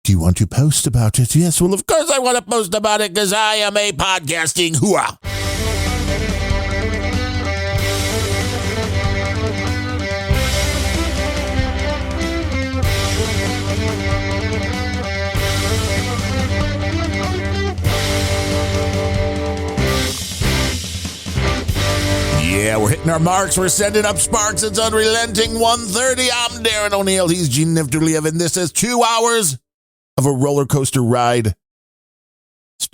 Do you want to post about it? Yes, well, of course I want to post about it because I am a podcasting hoorah. Yeah, we're hitting our marks. We're sending up sparks. It's unrelenting 1:30. I'm Darren O'Neill. He's Gene Naftulyev, and this is 2 hours of a roller coaster ride.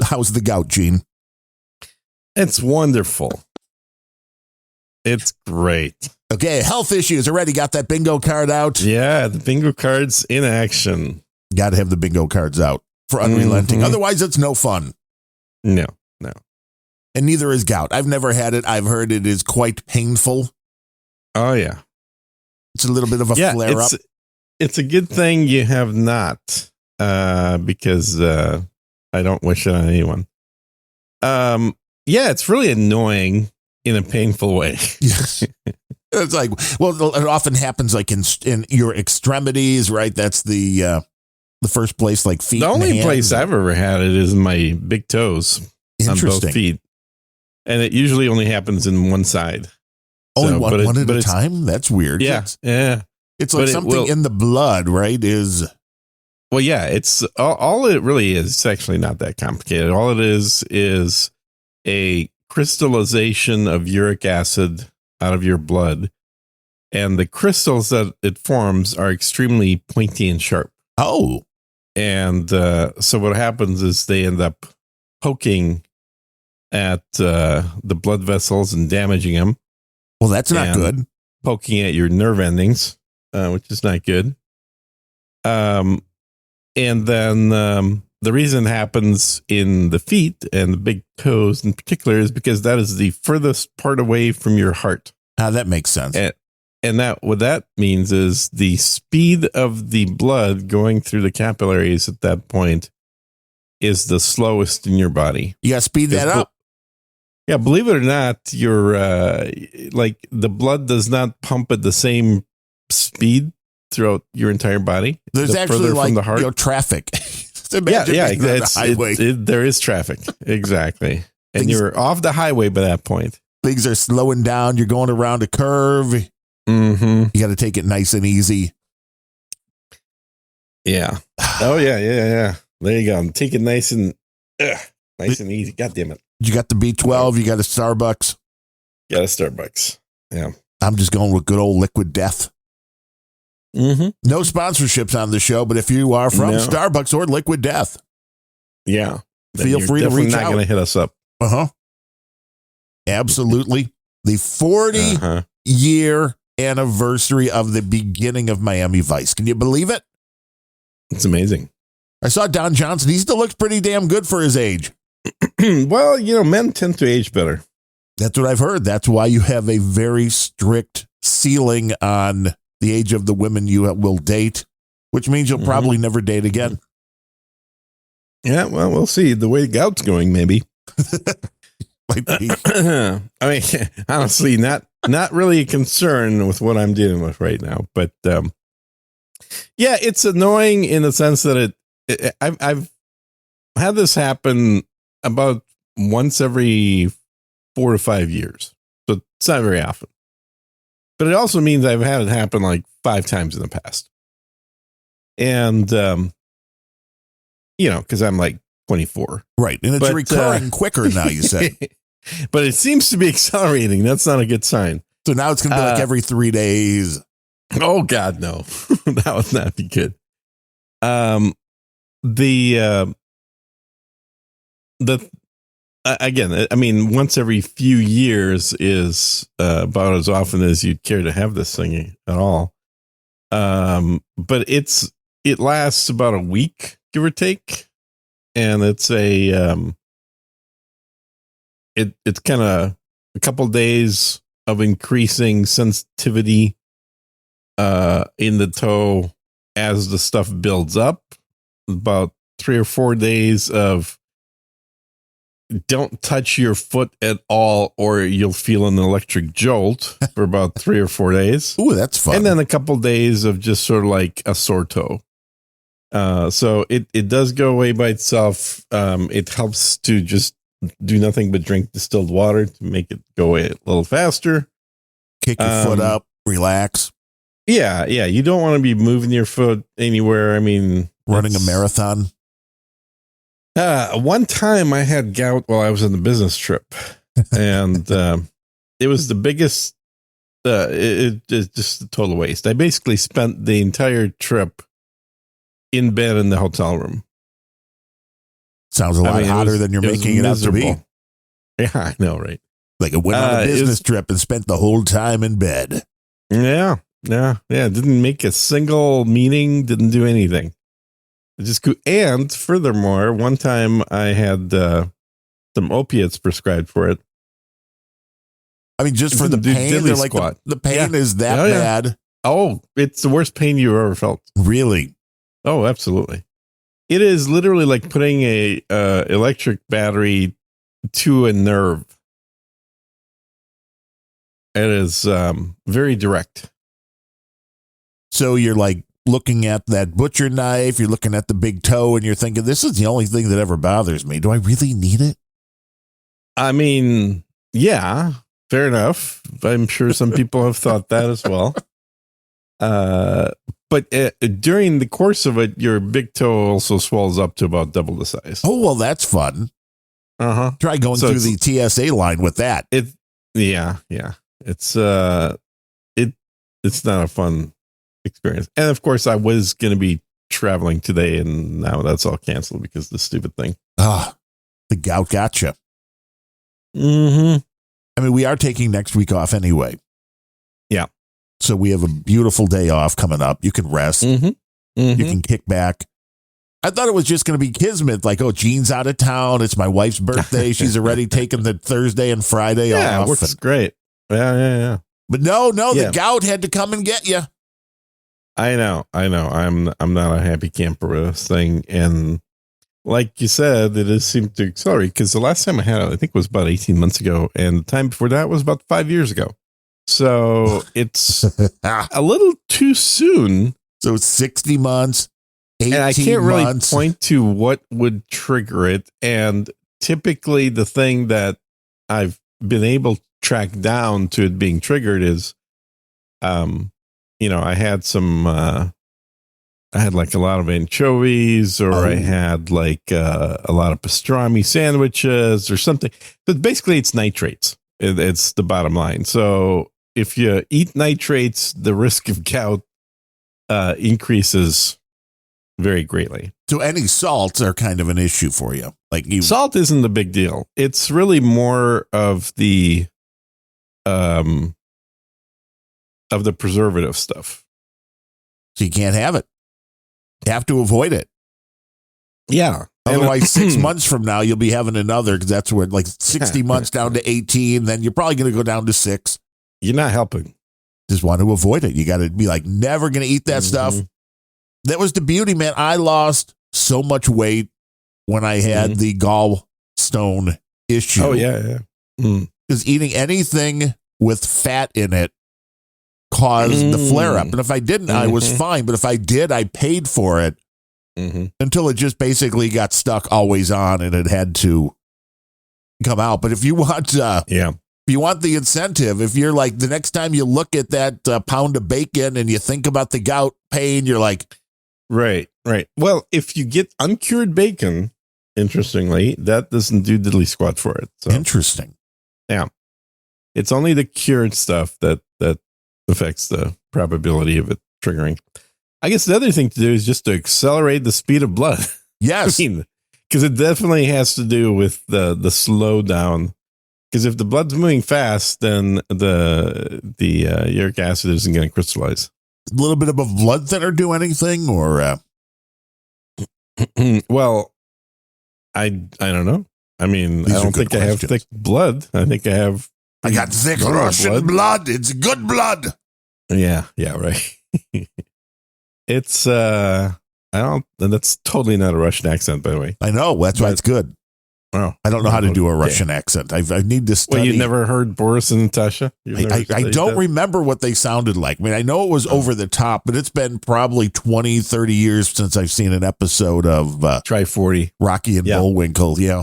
How's the gout, Gene? It's wonderful. It's great. Okay, health issues. Already got that bingo card out. Yeah, the bingo card's in action. Got to have the bingo cards out for unrelenting. Otherwise, it's no fun. No. And neither is gout. I've never had it. I've heard it is quite painful. Oh, yeah. It's a little bit of a flare-up. It's a good thing you have not, because I don't wish it on anyone. Yeah, it's really annoying in a painful way. Yes. It's like, well, it often happens like in your extremities, right? That's the first place, like feet. The only hands. place I've ever had it is my big toes on both feet. And it usually only happens in one side. Only one at a time? That's weird. Yeah. It's like something in the blood, right? Well, yeah, it's all it really is. It's actually not that complicated. All it is a crystallization of uric acid out of your blood. And the crystals that it forms are extremely pointy and sharp. Oh. And so what happens is they end up poking at the blood vessels and damaging them. Well, that's not good. Poking at your nerve endings, which is not good. And then the reason it happens in the feet and the big toes in particular is because that is the furthest part away from your heart. That makes sense. And that what that means is the speed of the blood going through the capillaries at that point is the slowest in your body. You got to speed that up. Yeah, believe it or not, your like the blood does not pump at the same speed throughout your entire body. There's actually like from the heart. Traffic. There is traffic. Exactly. And you're off the highway by that point. Things are slowing down. You're going around a curve. Mm-hmm. You got to take it nice and easy. Yeah. Oh, yeah. There you go. Take it nice and easy. God damn it. You got the B12. You got a Starbucks. Got a Starbucks. Yeah. I'm just going with good old Liquid Death. Mm-hmm. No sponsorships on the show, but if you are from Starbucks or Liquid Death, feel free to reach out. Not going to hit us up. Absolutely. The 40-year anniversary of the beginning of Miami Vice. Can you believe it? It's amazing. I saw Don Johnson. He still looks pretty damn good for his age. Well, men tend to age better. That's what I've heard. That's why you have a very strict ceiling on the age of the women you will date, which means you'll probably never date again. Yeah, well, we'll see. The way gout's going, maybe. I mean, honestly, not really a concern with what I'm dealing with right now. But yeah, it's annoying in the sense that I've had this happen about once every 4 to 5 years. So it's not very often. But it also means I've had it happen like 5 times in the past. And, because I'm like 24. Right. And it's recurring quicker now, you said. But it seems to be accelerating. That's not a good sign. So now it's going to be like every 3 days. Oh, God, no. That would not be good. Again, I mean, once every few years is about as often as you'd care to have this thing at all. But it lasts about a week, give or take, and it's it's kind of a couple days of increasing sensitivity in the toe as the stuff builds up. About 3 or 4 days of don't touch your foot at all or you'll feel an electric jolt for about 3 or 4 days. Ooh, that's fun. And then a couple days of just sort of like a sore toe. So it does go away by itself. It helps to just do nothing but drink distilled water to make it go away a little faster. Kick your foot up, relax. Yeah. You don't want to be moving your foot anywhere. I mean, running a marathon. One time I had gout while I was on the business trip, and it was the biggest. It's just a total waste. I basically spent the entire trip in bed in the hotel room. Sounds a lot hotter than you're making it out to be. Yeah, I know, right? Like it went on a business trip and spent the whole time in bed. Yeah. Didn't make a single meeting. Didn't do anything. It just and furthermore, one time I had some opiates prescribed for it. I mean, just for the pain, they're like the pain is that bad. Oh, it's the worst pain you ever felt. Really? Oh, absolutely. It is literally like putting a electric battery to a nerve. It is very direct. So you're like looking at that butcher knife, you're looking at the big toe, and you're thinking, this is the only thing that ever bothers me. Do I really need it? I mean, yeah, fair enough. I'm sure some people have thought that as well. But during the course of it, your big toe also swells up to about double the size. Oh, well, that's fun. Uh-huh. Try going through the TSA line with that. Yeah. It's not a fun experience. And of course, I was going to be traveling today, and now that's all canceled because of the stupid thing. The gout gotcha. Mm-hmm. I mean, we are taking next week off anyway. Yeah. So we have a beautiful day off coming up. You can rest. Mm-hmm. Mm-hmm. You can kick back. I thought it was just going to be kismet. Like, oh, Jean's out of town. It's my wife's birthday. She's already taken the Thursday and Friday off. Yeah, it works great. Yeah. But no, the gout had to come and get you. I know. I'm not a happy camper with this thing. And like you said, it has seemed to accelerate because the last time I had it, I think was about 18 months ago. And the time before that was about 5 years ago. So it's a little too soon. So 60 months, 18 months. And I can't really point to what would trigger it. And typically the thing that I've been able to track down to it being triggered is, I had I had like a lot of anchovies, or I had like a lot of pastrami sandwiches or something. But basically it's nitrates. It's the bottom line. So if you eat nitrates, the risk of gout increases very greatly. So any salts are kind of an issue for you. Salt isn't the big deal. It's really more of the preservative stuff. So you can't have it. You have to avoid it. Yeah. Otherwise, 6 months from now, you'll be having another, because that's where 60 months down to 18, then you're probably going to go down to 6. You're not helping. Just want to avoid it. You got to be like, never going to eat that stuff. That was the beauty, man. I lost so much weight when I had the gallstone issue. Oh, yeah. Because eating anything with fat in it caused the flare up. And if I didn't, I was fine. But if I did, I paid for it until it just basically got stuck always on and it had to come out. But if you want, if you want the incentive, if you're like the next time you look at that pound of bacon and you think about the gout pain, you're like, right. Well, if you get uncured bacon, interestingly, that doesn't do diddly squat for it. So. Interesting. Yeah. It's only the cured stuff that affects the probability of it triggering. I guess the other thing to do is just to accelerate the speed of blood. Yes. Because it definitely has to do with the slowdown. Because if the blood's moving fast, then the uric acid isn't going to crystallize. A little bit of a blood thinner do anything, or? Well, I don't know. I mean, I don't think I have thick blood. I think I got thick Russian blood. It's good blood. Yeah, right. It's that's totally not a Russian accent, by the way. I know. That's why it's good. Oh, I don't know how to do a Russian accent. I need to study. Well, you never heard Boris and Natasha? I don't remember what they sounded like. I mean, I know it was over the top, but it's been probably 20, 30 years since I've seen an episode of Try 40. Rocky and Bullwinkle. Yeah.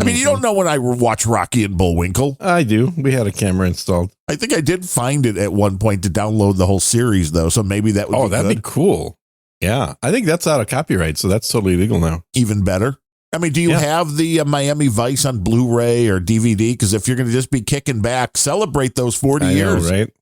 I mean, you don't know when I watch Rocky and Bullwinkle. I do. We had a camera installed. I think I did find it at one point to download the whole series, though. So maybe that would be that'd be cool. Yeah. I think that's out of copyright, so that's totally legal now. Even better. I mean, do you have the Miami Vice on Blu-ray or DVD? Because if you're going to just be kicking back, celebrate those 40 years. Know, right?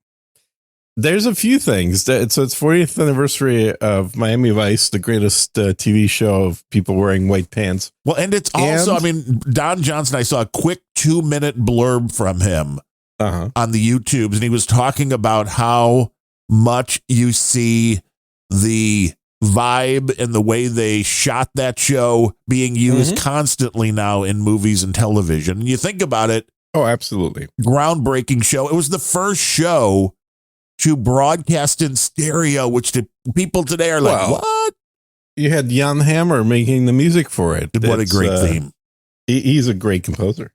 There's a few things. So it's 40th anniversary of Miami Vice, the greatest TV show of people wearing white pants. Well, and it's also, I mean, Don Johnson, I saw a quick 2-minute blurb from him on the YouTubes, and he was talking about how much you see the vibe and the way they shot that show being used constantly now in movies and television. And you think about it. Oh, absolutely. Groundbreaking show. It was the first show to broadcast in stereo, which to people today are like, what? You had Jan Hammer making the music for it. What a great theme. He's a great composer.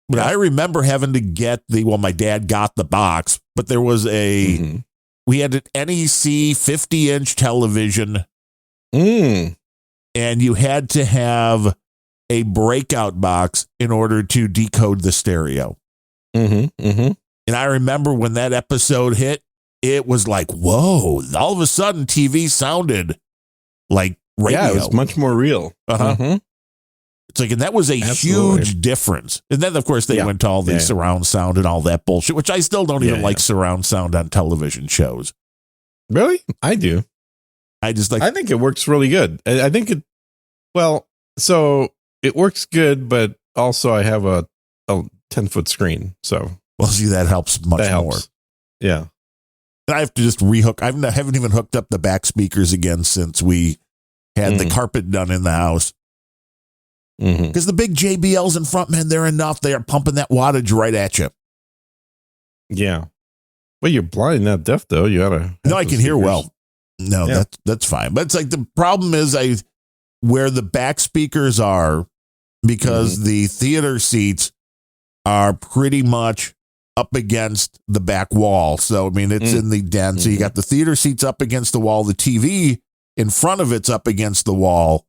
But I remember having to get my dad got the box, but there was we had an NEC 50-inch television, and you had to have a breakout box in order to decode the stereo. And I remember when that episode hit, it was like, whoa, all of a sudden TV sounded like radio. Yeah, it was much more real. It's like, and that was a huge difference. And then, of course, they went to all the surround sound and all that bullshit, which I still don't even like surround sound on television shows. Really? I do. I think it works really good. I think so it works good, but also I have a 10-foot screen. So, well, see, that helps much more. Yeah. I have to just rehook. I haven't even hooked up the back speakers again since we had the carpet done in the house. Because the big JBLs in front, man, they're enough. They are pumping that wattage right at you. Yeah. Well, you're blind, not deaf, though. You oughta. No, I can hear well. No, that's fine. But it's like the problem is where the back speakers are, because the theater seats are pretty much up against the back wall. So, I mean, it's in the den. So you got the theater seats up against the wall. The TV in front of it's up against the wall.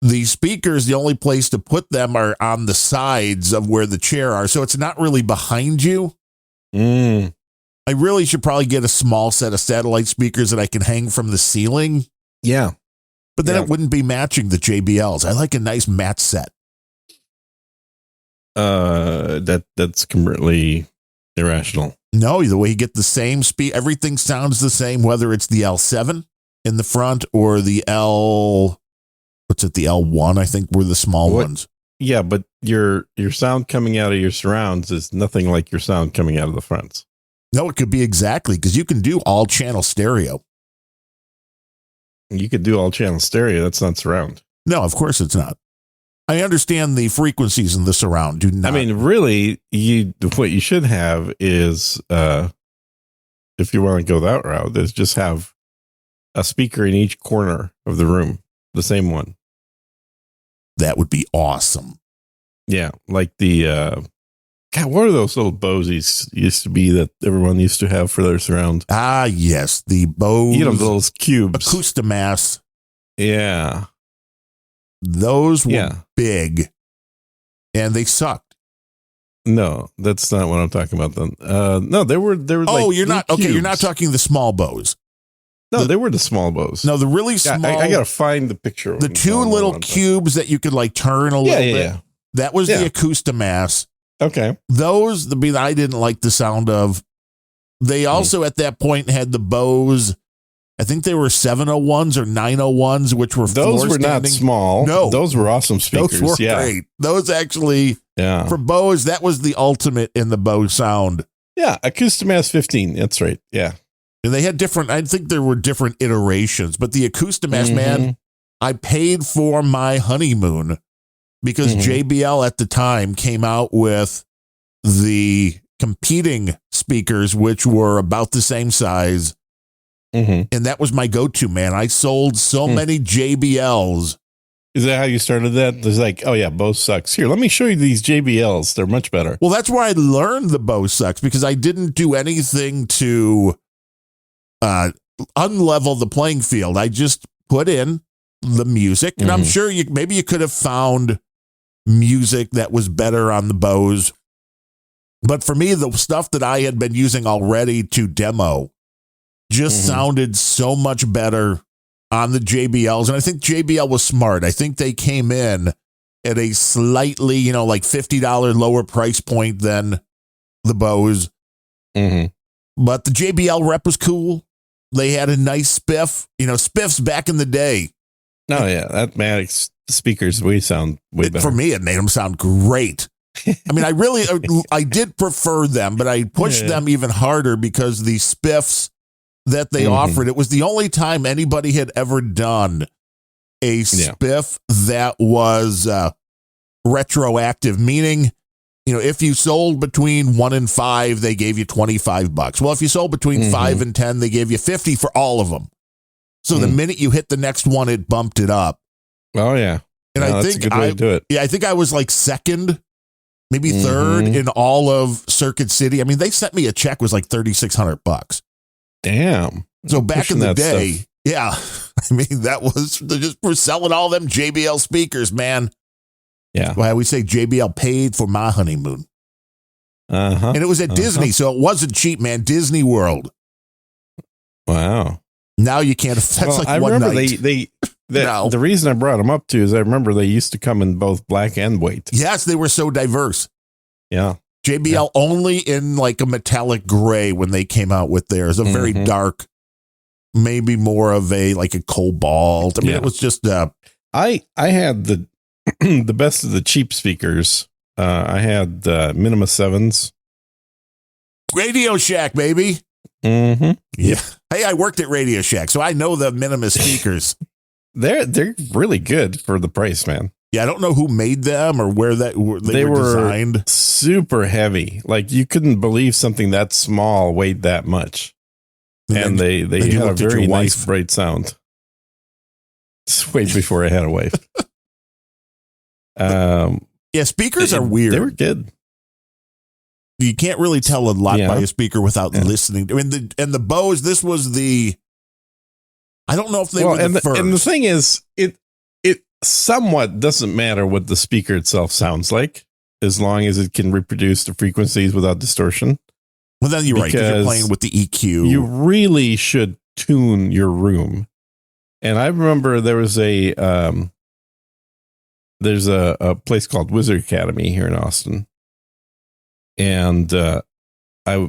The speakers, the only place to put them are on the sides of where the chair are. So it's not really behind you. I really should probably get a small set of satellite speakers that I can hang from the ceiling. Yeah. But then it wouldn't be matching the JBLs. I like a nice matte set. That's completely irrational. No, the way you get the same speed, everything sounds the same, whether it's the L7 in the front or the the L1, I think, were the small ones. Yeah, but your sound coming out of your surrounds is nothing like your sound coming out of the fronts. No, it could be exactly, because you can do all channel stereo. You could do all channel stereo. That's not surround. No, of course it's not. I understand the frequencies in the surround do not. I mean, really, what you should have is, if you want to go that route, is just have a speaker in each corner of the room, the same one. That would be awesome. Yeah, like the God, what are those little Boses used to be that everyone used to have for their surround? Ah, yes, the Bose. You know, those cubes. Acoustimass. Yeah. Those were big, and they sucked. No, that's not what I'm talking about. Then, no, they were. Oh, like, you're not okay. You're not talking the small Bose. No, they were the small Bose. No, the really small. I gotta find the picture. The two little cubes that you could like turn a little bit. Yeah. That was the Acoustimass. Okay. Those, I didn't like the sound of. They also at that point had the Bose. I think they were 701s or 901s, which were those were not small. No, those were awesome speakers. Those were great. Those actually, for Bose, that was the ultimate in the Bose sound. Yeah, Acoustimass 15. That's right. Yeah. And they had different, I think there were different iterations, but the Acoustimass, man, I paid for my honeymoon because JBL at the time came out with the competing speakers, which were about the same size. And that was my go-to, man. I sold so many JBLs Is that how you started that? There's like, oh yeah, Bose sucks. Here, let me show you these JBLs. They're much better. Well, that's where I learned the Bose sucks, because I didn't do anything to unlevel the playing field. I just put in the music, and I'm sure maybe you could have found music that was better on the Bose. But for me, the stuff that I had been using already to demo just sounded so much better on the JBLs. And I think JBL was smart. I think they came in at a slightly, like $50 lower price point than the Bose. But the JBL rep was cool. They had a nice spiff. Spiffs back in the day. Oh, yeah. That Maddox speakers, we sound way better. For me, it made them sound great. I mean, I did prefer them, but I pushed them even harder because the spiffs that they offered, it was the only time anybody had ever done a spiff that was retroactive, meaning, if you sold between 1 and 5, they gave you $25. Well, if you sold between 5 and 10, they gave you 50 for all of them. So the minute you hit the next one, it bumped it up. Oh, yeah. And I think that's a good way to do it. Yeah, I think I was like second, maybe third in all of Circuit City. I mean, they sent me a check, was like $3,600. Damn. So back in the day, I mean, that was just for selling all them JBL speakers, man. Yeah. Why we say JBL paid for my honeymoon. And it was at Disney, so it wasn't cheap, man. Disney World. Wow. Now you can't. That's like I one remember night. The reason I brought them up too is I remember they used to come in both black and white. Yes, they were so diverse. Yeah. JBL only in like a metallic gray when they came out with theirs, a very dark, maybe more of a cobalt. I mean, it was just. I had the the best of the cheap speakers. I had Minima 7s. Radio Shack, baby. Yeah. Hey, I worked at Radio Shack, so I know the Minima speakers. They're really good for the price, man. Yeah, I don't know who made them or where they were designed. Super heavy. Like you couldn't believe something that small weighed that much. And they had a very nice bright sound. It's way before I had a wife. Yeah, speakers are weird. They were good. You can't really tell a lot by a speaker without listening. I mean, the Bose, this was I don't know if they were the first. And the thing is, it somewhat doesn't matter what the speaker itself sounds like, as long as it can reproduce the frequencies without distortion. Well, then you're right, because you're playing with the EQ. You really should tune your room. And I remember there was there's a place called Wizard Academy here in Austin. And I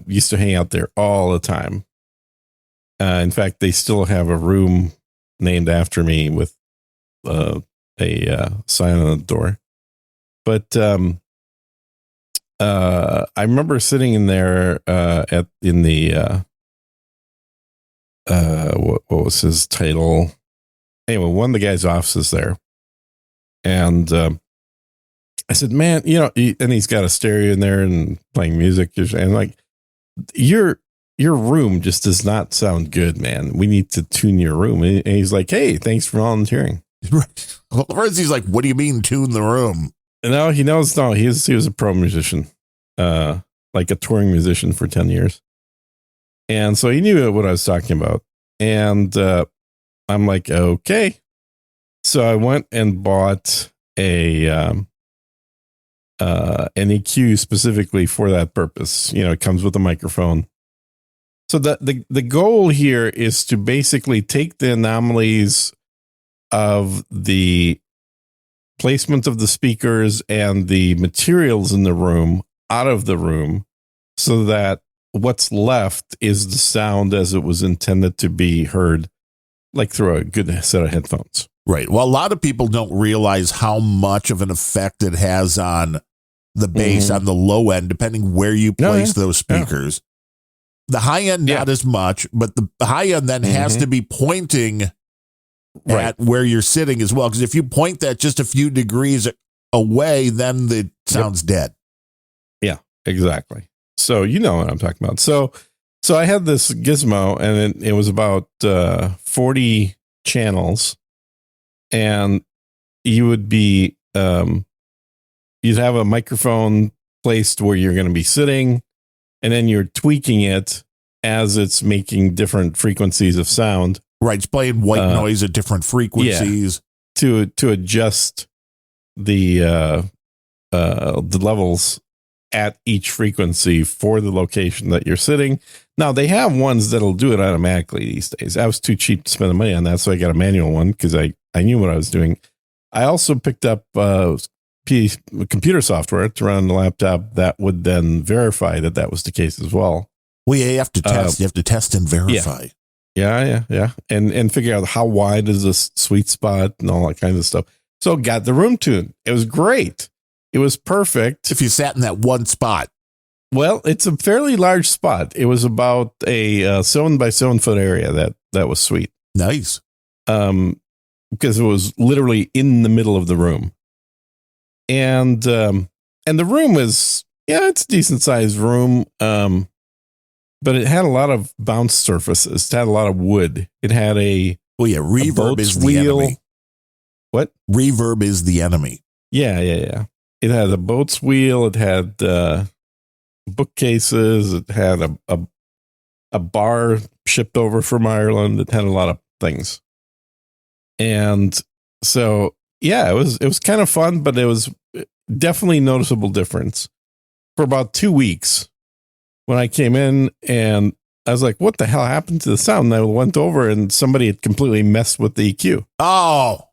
used to hang out there all the time. In fact, they still have a room named after me with a sign on the door. But I remember sitting in there what was his title? Anyway, one of the guys' offices there. And I said, man, and he's got a stereo in there and playing music. And like, your room just does not sound good, man. We need to tune your room. And he's like, hey, thanks for volunteering. Well, first he's like, what do you mean tune the room? No, he knows. No, he was a pro musician, like a touring musician for 10 years. And so he knew what I was talking about. And I'm like, okay. So I went and bought an EQ specifically for that purpose. It comes with a microphone. So the goal here is to basically take the anomalies of the placement of the speakers and the materials in the room out of the room, so that what's left is the sound as it was intended to be heard, like through a good set of headphones. Right. Well, a lot of people don't realize how much of an effect it has on the bass on the low end, depending where you place those speakers. The high end, not as much, but the high end then has to be pointing at where you're sitting as well. Because if you point that just a few degrees away, then the sound's dead. Yeah, exactly. So you know what I'm talking about. So I had this gizmo, and it was about 40 channels, and you would be, you'd have a microphone placed where you're going to be sitting, and then you're tweaking it as it's making different frequencies of sound. Right. It's playing white noise at different frequencies. Yeah, to adjust the levels at each frequency for the location that you're sitting. Now, they have ones that'll do it automatically these days. I was too cheap to spend the money on that, so I got a manual one because I knew what I was doing. I also picked up computer software to run on the laptop that would then verify that was the case as well. Well, you have to test. You have to test and verify. Yeah. And figure out how wide is this sweet spot and all that kind of stuff. So got the room tuned. It was great. It was perfect. If you sat in that one spot. Well, it's a fairly large spot. It was about a 7 by 7 foot area that was sweet. Nice. Because it was literally in the middle of the room. And the room is, it's a decent sized room. But it had a lot of bounce surfaces. It had a lot of wood. It had reverb is the enemy. What? Reverb is the enemy. Yeah. It had a boat's wheel. It had bookcases. It had a bar shipped over from Ireland. It had a lot of things. And so, it was kind of fun, but it was definitely noticeable difference. For about 2 weeks, when I came in and I was like, what the hell happened to the sound? And I went over and somebody had completely messed with the EQ. Oh.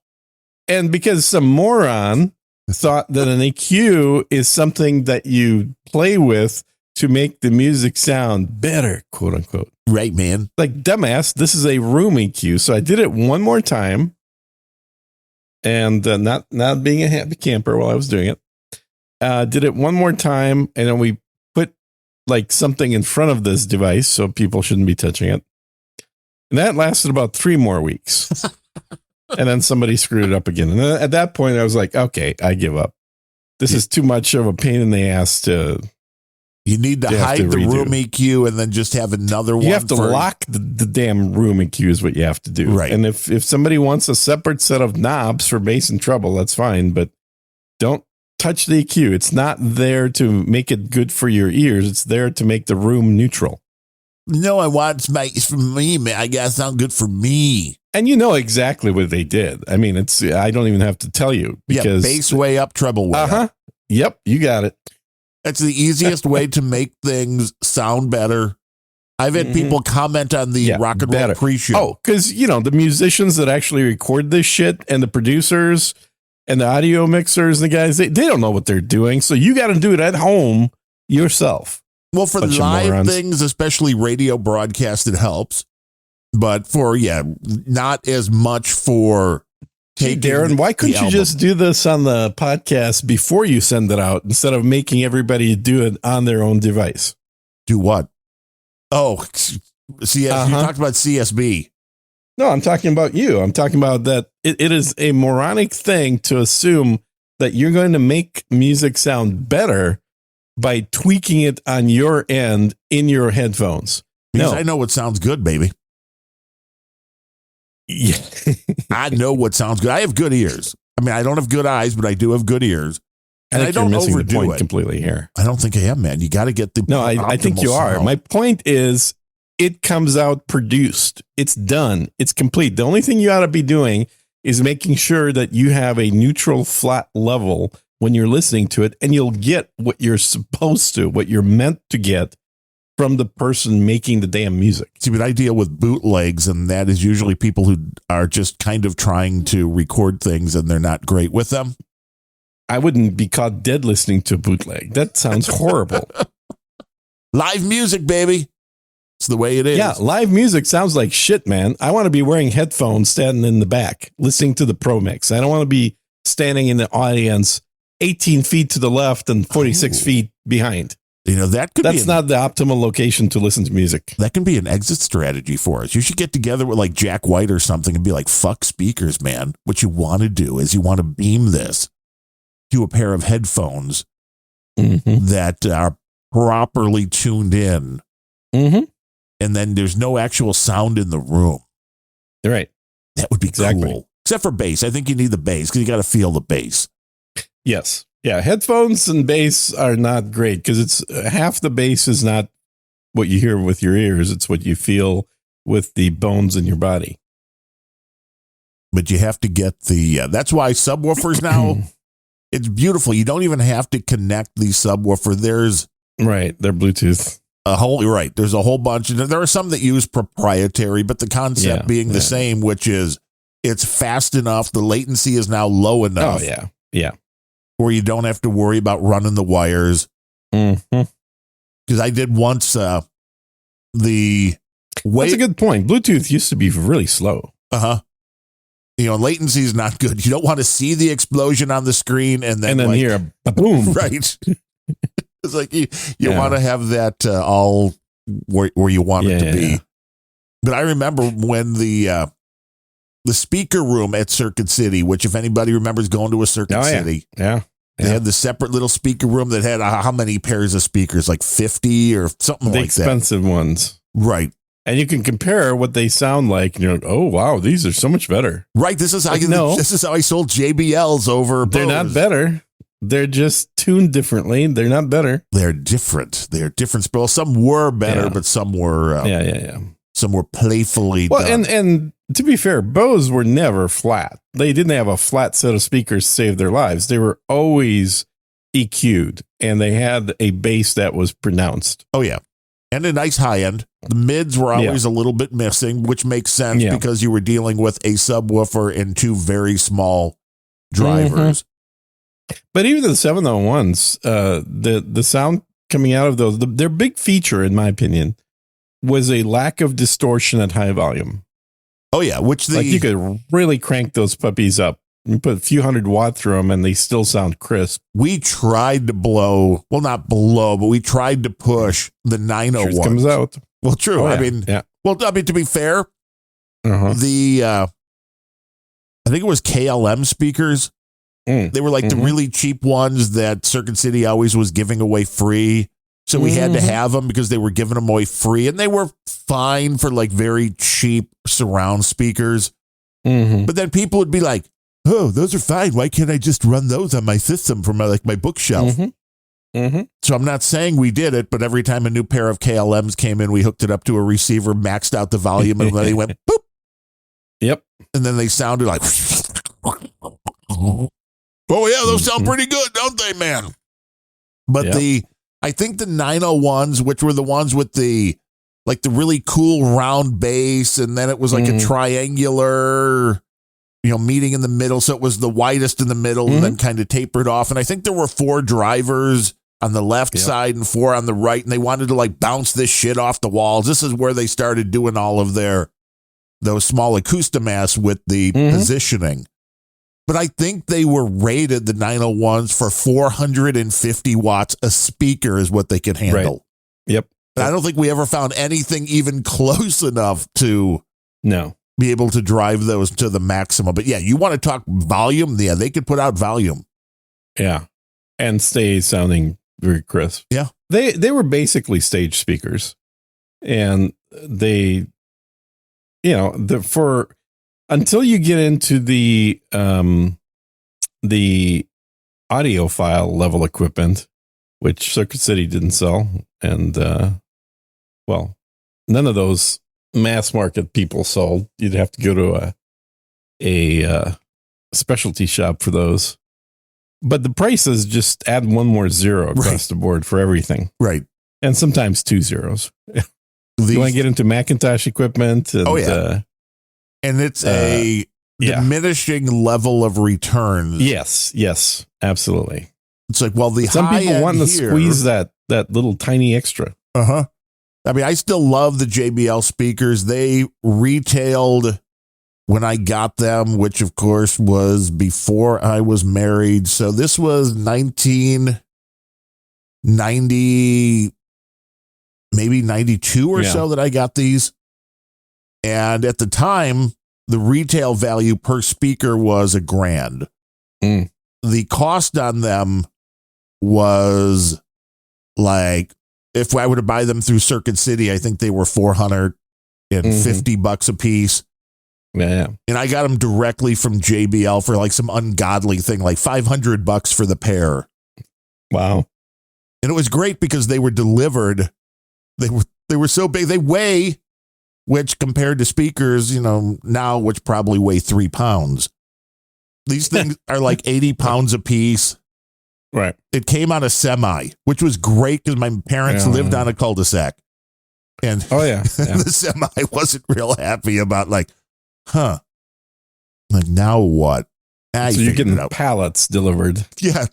And because some moron thought that an EQ is something that you play with to make the music sound better, quote unquote. Right, man. Like, dumbass, this is a room EQ. So I did it one more time. And not being a happy camper while I was doing it. Did it one more time. And then we put like something in front of this device so people shouldn't be touching it. And that lasted about 3 more weeks. And then somebody screwed it up again. And then at that point, I was like, okay, I give up. This is too much of a pain in the ass to. You need to hide the room EQ and then just have another one. You have to lock the damn room EQ is what you have to do. Right. And if somebody wants a separate set of knobs for bass and treble, that's fine. But don't touch the EQ. It's not there to make it good for your ears. It's there to make the room neutral. No, I want space for me, man. I got to sound good for me. And you know exactly what they did. I mean, I don't even have to tell you. Because, bass way up, treble way up. Yep, you got it. That's the easiest way to make things sound better. I've had people comment on the Rock and Roll pre-show. Oh, because, the musicians that actually record this shit and the producers and the audio mixers and the guys, they don't know what they're doing. So you got to do it at home yourself. Well, for live things, especially radio broadcast, it helps. But for, not as much for... Hey, Darren, why couldn't you just do this on the podcast before you send it out instead of making everybody do it on their own device? Do what? Oh, you talked about CSB. No, I'm talking about you. I'm talking about that it is a moronic thing to assume that you're going to make music sound better by tweaking it on your end in your headphones. Because I know what sounds good, baby. Yeah. I know what sounds good. I have good ears. I mean, I don't have good eyes, but I do have good ears. And I don't overdo the point completely here. I don't think I am, man. You got to get the No, I think you are. My point is it comes out produced. It's done. It's complete. The only thing you ought to be doing is making sure that you have a neutral flat level when you're listening to it, and you'll get what you're supposed to, what you're meant to get from the person making the damn music. See, but I deal with bootlegs, and that is usually people who are just kind of trying to record things and they're not great with them. I wouldn't be caught dead listening to a bootleg. That sounds horrible. Live music, baby. It's the way it is. Yeah, live music sounds like shit, man. I want to be wearing headphones standing in the back, listening to the Pro Mix. I don't want to be standing in the audience 18 feet to the left and 46 feet behind. That's not the optimal location to listen to music. That can be an exit strategy for us. You should get together with like Jack White or something and be like, fuck speakers, man. What you want to do is you want to beam this to a pair of headphones that are properly tuned in. And then there's no actual sound in the room. Right. That would be cool. Except for bass. I think you need the bass because you got to feel the bass. Yes. Yeah. Headphones and bass are not great because it's half the bass is not what you hear with your ears. It's what you feel with the bones in your body. But you have to get that's why subwoofers now, it's beautiful. You don't even have to connect the subwoofer. There's Right. They're Bluetooth. There's a whole bunch. And there are some that use proprietary, but the concept being the same, which is it's fast enough. The latency is now low enough. Oh, yeah. Yeah. Where you don't have to worry about running the wires. Mm-hmm. Because I did once the way. That's a good point. Bluetooth used to be really slow. Latency is not good. You don't want to see the explosion on the screen and then hear a boom. Right. It's like you want to have that all where you want it to be. Yeah. But I remember when the speaker room at Circuit City, which if anybody remembers going to a Circuit City, they had the separate little speaker room that had how many pairs of speakers, like 50 or something like that. The expensive ones. Right. And you can compare what they sound like, and you're like, "Oh wow, these are so much better." Right. This is how I sold JBLs over. They're Bose. not better. They're just tuned differently. They're not better. They're different. Well, some were better, but some were. Some were playfully done. And to be fair, Bose were never flat. They didn't have a flat set of speakers to save their lives. They were always EQ'd, and they had a bass that was pronounced. Oh yeah. And a nice high end. The mids were always a little bit missing, which makes sense because you were dealing with a subwoofer and two very small drivers. Mm-hmm. But even the 701s, the sound coming out of those, their big feature, in my opinion, was a lack of distortion at high volume. Oh yeah, like you could really crank those puppies up. You put a few 100-watt through them, and they still sound crisp. We tried to not blow, but we tried to push the 901. Truth comes out. Well, true. I mean, to be fair, I think it was KLM speakers. They were like the really cheap ones that Circuit City always was giving away free. So we had to have them because they were giving them away free, and they were fine for like very cheap surround speakers. But then people would be like, "Oh, those are fine. Why can't I just run those on my system from my bookshelf?" So I'm not saying we did it, but every time a new pair of KLMs came in, we hooked it up to a receiver, maxed out the volume, and then they went boop. Yep. And then they sounded like, "Oh yeah, those sound pretty good, don't they, man?" But I think the 901s, which were the ones with the really cool round bass, and then it was like a triangular, meeting in the middle. So it was the widest in the middle and then kind of tapered off. And I think there were 4 drivers on the left side and 4 on the right. And they wanted to bounce this shit off the walls. This is where they started doing all of those small Acoustimass with the positioning. But I think they were rated, the 901s, for 450 watts a speaker is what they could handle. Right. Yep. And I don't think we ever found anything even close enough to be able to drive those to the maximum. But yeah, you want to talk volume? Yeah, they could put out volume. Yeah. And stay sounding very crisp. Yeah. They were basically stage speakers. And they, until you get into the audiophile level equipment, which Circuit City didn't sell, and none of those mass market people sold. You'd have to go to a specialty shop for those. But the prices just add one more zero across the board for everything. Right. And sometimes 2 zeros. You want to get into Macintosh equipment. And, and it's a diminishing level of returns. Yes, absolutely. It's like, well, some people want to squeeze that little tiny extra. I mean, I still love the JBL speakers. They retailed when I got them, which of course was before I was married. So this was 1990, maybe 92 or so that I got these. And at the time, the retail value per speaker was $1,000. The cost on them was like, if I were to buy them through Circuit City, I think they were $450 a piece. Yeah. And I got them directly from JBL for like some ungodly thing, like $500 for the pair. Wow. And it was great because they were delivered. They were so big. They weigh, which compared to speakers, now, which probably weigh 3 pounds. These things are like 80 pounds a piece. Right. It came on a semi, which was great because my parents lived on a cul-de-sac. And the semi wasn't real happy about like now what? So you're getting pallets delivered. Yeah.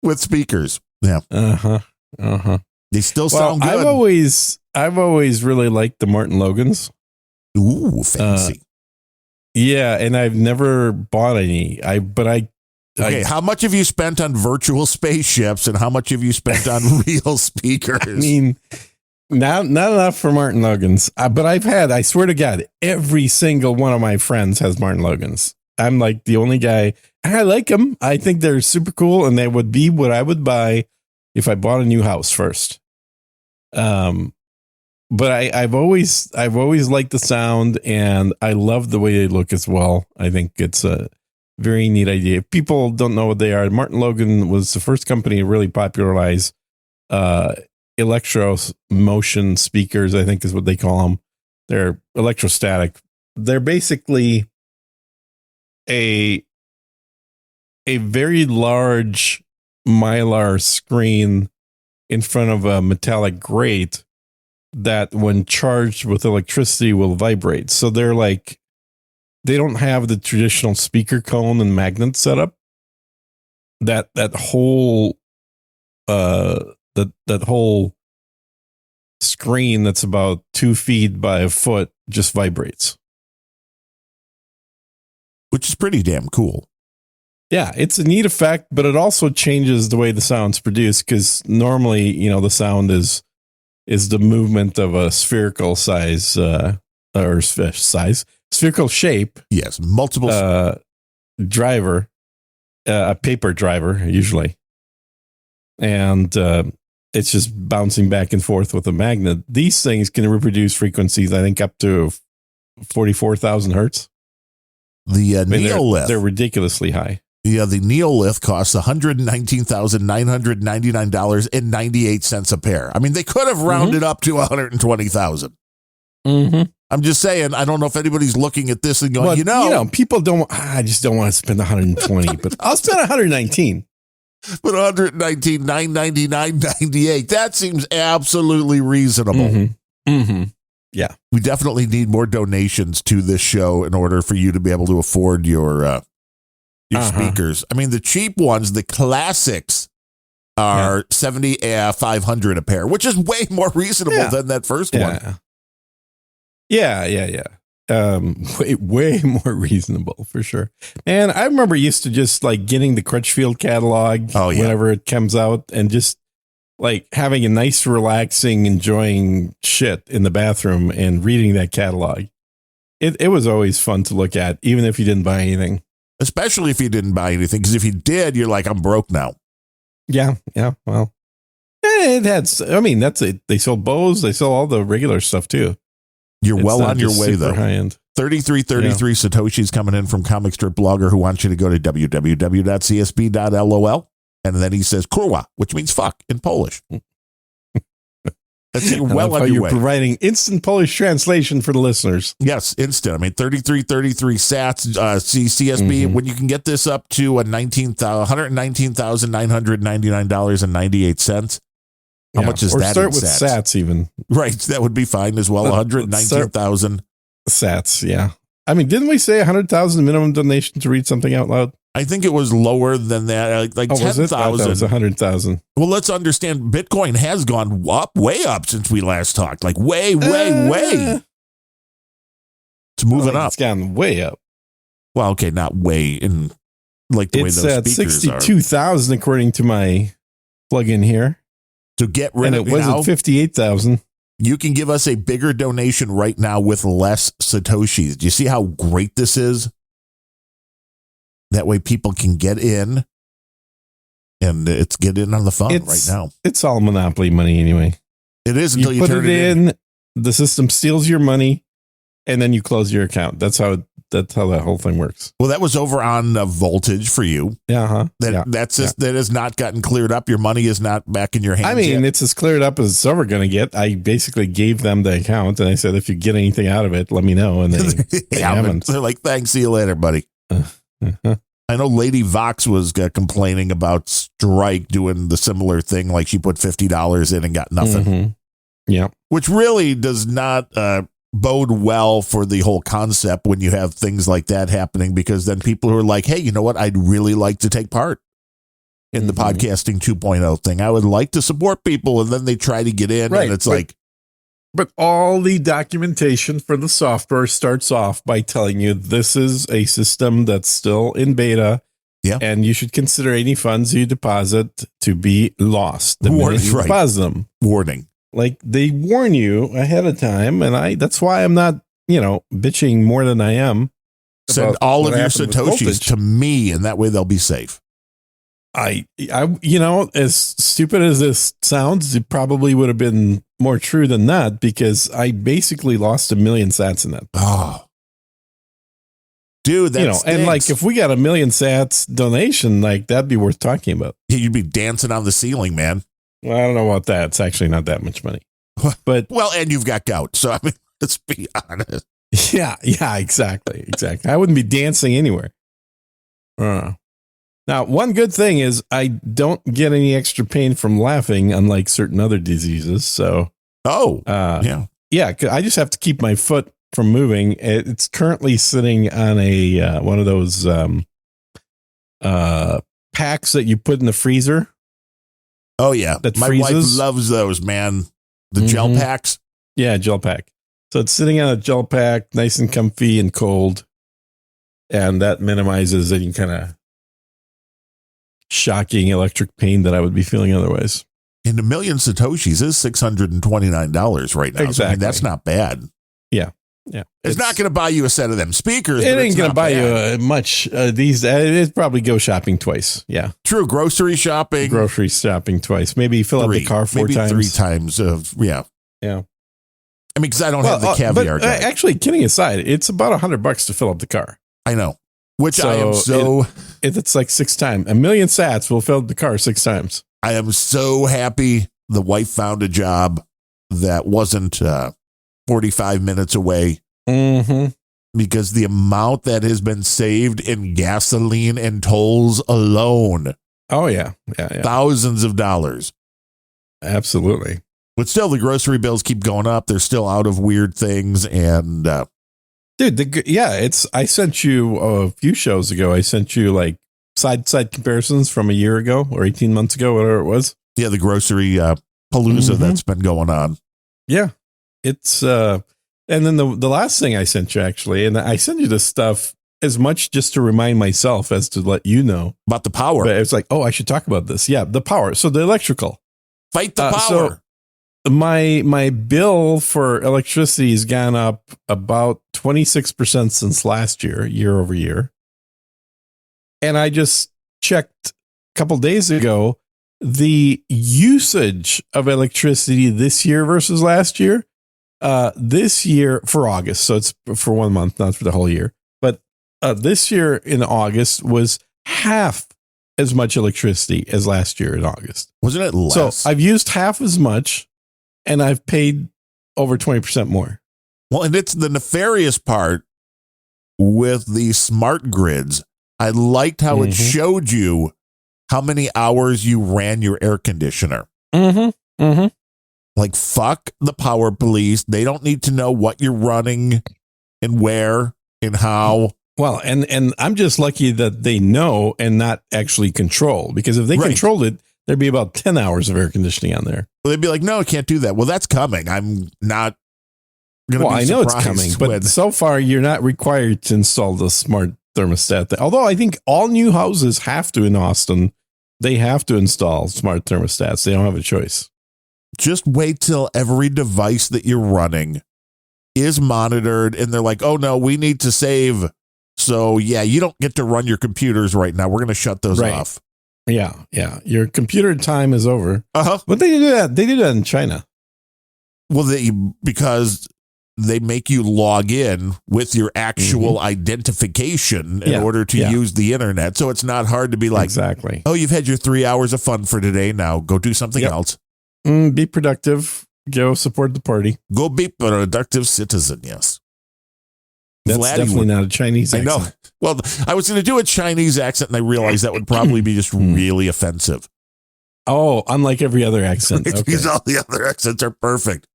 With speakers. Yeah. They still sound good. I've always really liked the Martin Logans. Ooh, fancy. Yeah, and I've never bought any. Okay, how much have you spent on virtual spaceships and how much have you spent on real speakers? I mean, not enough for Martin Logans, but I swear to God, every single one of my friends has Martin Logans. I'm like the only guy. I like them. I think they're super cool, and they would be what I would buy if I bought a new house first. But I've always liked the sound, and I love the way they look as well. I think it's a very neat idea. If people don't know what they are, Martin Logan was the first company to really popularize electro motion speakers, I think is what they call them. They're electrostatic. They're basically a very large mylar screen in front of a metallic grate that when charged with electricity will vibrate. So they're like, they don't have the traditional speaker cone and magnet setup. That whole that whole screen that's about 2 feet by a foot just vibrates. Which is pretty damn cool. Yeah, it's a neat effect, but it also changes the way the sound's produced because normally, the sound is the movement of a spherical spherical shape. Yes, multiple driver, a paper driver usually, and it's just bouncing back and forth with a magnet. These things can reproduce frequencies, I think, up to 44,000 hertz. The Neolith, they're ridiculously high. Yeah, the Neolith costs $119,999.98 a pair. I mean, they could have rounded up to $120,000. I'm just saying, I don't know if anybody's looking at this and going, people don't. I just don't want to spend 120, but I'll spend 119. But 119,999.98. That seems absolutely reasonable. Yeah, we definitely need more donations to this show in order for you to be able to afford your speakers. I mean, the cheap ones, the classics, are $7,500 a pair, which is way more reasonable than that first one. Yeah. Way more reasonable for sure. And I remember used to just like getting the Crutchfield catalog whenever it comes out and just like having a nice, relaxing, enjoying shit in the bathroom and reading that catalog. It was always fun to look at, even if you didn't buy anything. Especially if you didn't buy anything, because if you did, you're like, I'm broke now. Yeah. Well, that's it. They sold Bose. They sell all the regular stuff too. You're well on your way, though. High end. 3333 Satoshi's coming in from Comic Strip Blogger who wants you to go to www.csb.lol. And then he says kurwa, which means fuck in Polish. That's well on your way. You're providing instant Polish translation for the listeners. Yes, instant. I mean, 3333 sats, CSB, when you can get this up to $119,999.98. How much is or that? Start with sats even. Right, that would be fine as well. 119,000 sats. Yeah, I mean, didn't we say 100,000 minimum donation to read something out loud? I think it was lower than that, like 10,000. That was 100,000. Well, let's understand. Bitcoin has gone way up since we last talked. Like way. It's moving up. It's gone way up. Well, okay, not way in like the way those speakers are. It's at 62,000 according to my plug-in here. So get rid of it. And it was at 58,000. You can give us a bigger donation right now with less Satoshis. Do you see how great this is? That way people can get in, and it's get in on the fun right now. It's all monopoly money anyway. It is until you put turn it in. The system steals your money, and then you close your account. That's how That's how that whole thing works. Well, that was over on voltage for you. Yeah, That has not gotten cleared up. Your money is not back in your hands. I mean, yet. it's as cleared up as it's ever going to get. I basically gave them the account and I said, if you get anything out of it, let me know. And they haven't. They're like, thanks, see you later, buddy. I know Lady Vox was complaining about Strike doing the similar thing. Like she put $50 in and got nothing. Mm-hmm. Yeah. Which really does not bode well for the whole concept when you have things like that happening, because then people who are like, hey, you know what? I'd really like to take part in the podcasting 2.0 thing. I would like to support people. And then they try to get in and it's like. But all the documentation for the software starts off by telling you this is a system that's still in beta. Yeah. And you should consider any funds you deposit to be lost. The minute you deposit them. Warning. Like they warn you ahead of time. And that's why I'm not, bitching more than I am. Send all of your Satoshis to me, and that way they'll be safe. I, as stupid as this sounds, it probably would have been more true than that, because I basically lost 1 million sats in that. Oh, dude, that's and like if we got 1 million sats donation, like that'd be worth talking about. Yeah, you'd be dancing on the ceiling, man. Well, I don't know about that. It's actually not that much money, but and you've got gout, so I mean, let's be honest. Yeah, exactly. I wouldn't be dancing anywhere. Now, one good thing is I don't get any extra pain from laughing, unlike certain other diseases. So, yeah. I just have to keep my foot from moving. It's currently sitting on a one of those packs that you put in the freezer. Oh yeah, that my freezes. Wife loves those, man. The gel packs. Yeah, gel pack. So it's sitting on a gel pack, nice and comfy and cold, and that minimizes any kind of shocking electric pain that I would be feeling otherwise. And 1 million Satoshis is $629 right now. Exactly. So, I mean, that's not bad. Yeah. It's not going to buy you a set of them speakers. It ain't going to buy you much. It'd probably go shopping twice. Yeah. True. Grocery shopping twice. Maybe fill up the car 4 times. 3 times. Yeah. Yeah. I mean, because I don't have the caviar. But, actually, kidding aside, it's about $100 to fill up the car. I know. Which I am so. It's like 6 times. 1 million sats will fill the car 6 times. I am so happy the wife found a job that wasn't 45 minutes away. Mm-hmm. Because the amount that has been saved in gasoline and tolls alone. Oh, yeah. Thousands of dollars. Absolutely. But still, the grocery bills keep going up. They're still out of weird things. And dude, I sent you a few shows ago. I sent you like side comparisons from a year ago or 18 months ago, whatever it was. Yeah, the grocery palooza that's been going on. Yeah, it's and then the last thing I sent you, actually, and I sent you this stuff as much just to remind myself as to let you know about the power. But it's like, I should talk about this. Yeah, the power. So the electrical. Fight the power. So my bill for electricity has gone up about 26% since last year over year. And I just checked a couple days ago the usage of electricity this year versus last year. This year for August, so it's for 1 month, not for the whole year. But this year in August was half as much electricity as last year in August. Wasn't it less? So I've used half as much, and I've paid over 20% more. Well, and it's the nefarious part with the smart grids. I liked how it showed you how many hours you ran your air conditioner. Like, fuck the power police. They don't need to know what you're running and where and how. Well, and I'm just lucky that they know and not actually control, because if they controlled it, there'd be about 10 hours of air conditioning on there. Well, they'd be like, no, I can't do that. Well, that's coming. I'm not going to be I know it's coming, but so far you're not required to install the smart thermostat. Although I think all new houses have to in Austin. They have to install smart thermostats. They don't have a choice. Just wait till every device that you're running is monitored and they're like, oh no, we need to save. So yeah, you don't get to run your computers right now. We're going to shut those off. Yeah. Your computer time is over. Uh-huh. But they do that. They do that in China. Well, because they make you log in with your actual identification in order to use the internet. So it's not hard to be like, exactly. oh, you've had your 3 hours of fun for today. Now go do something else. Be productive. Go support the party. Go be a productive citizen. Yes. That's definitely not a Chinese accent. I know. Well, I was going to do a Chinese accent, and I realized that would probably be just really offensive. Oh, unlike every other accent. Okay. Because all the other accents are perfect.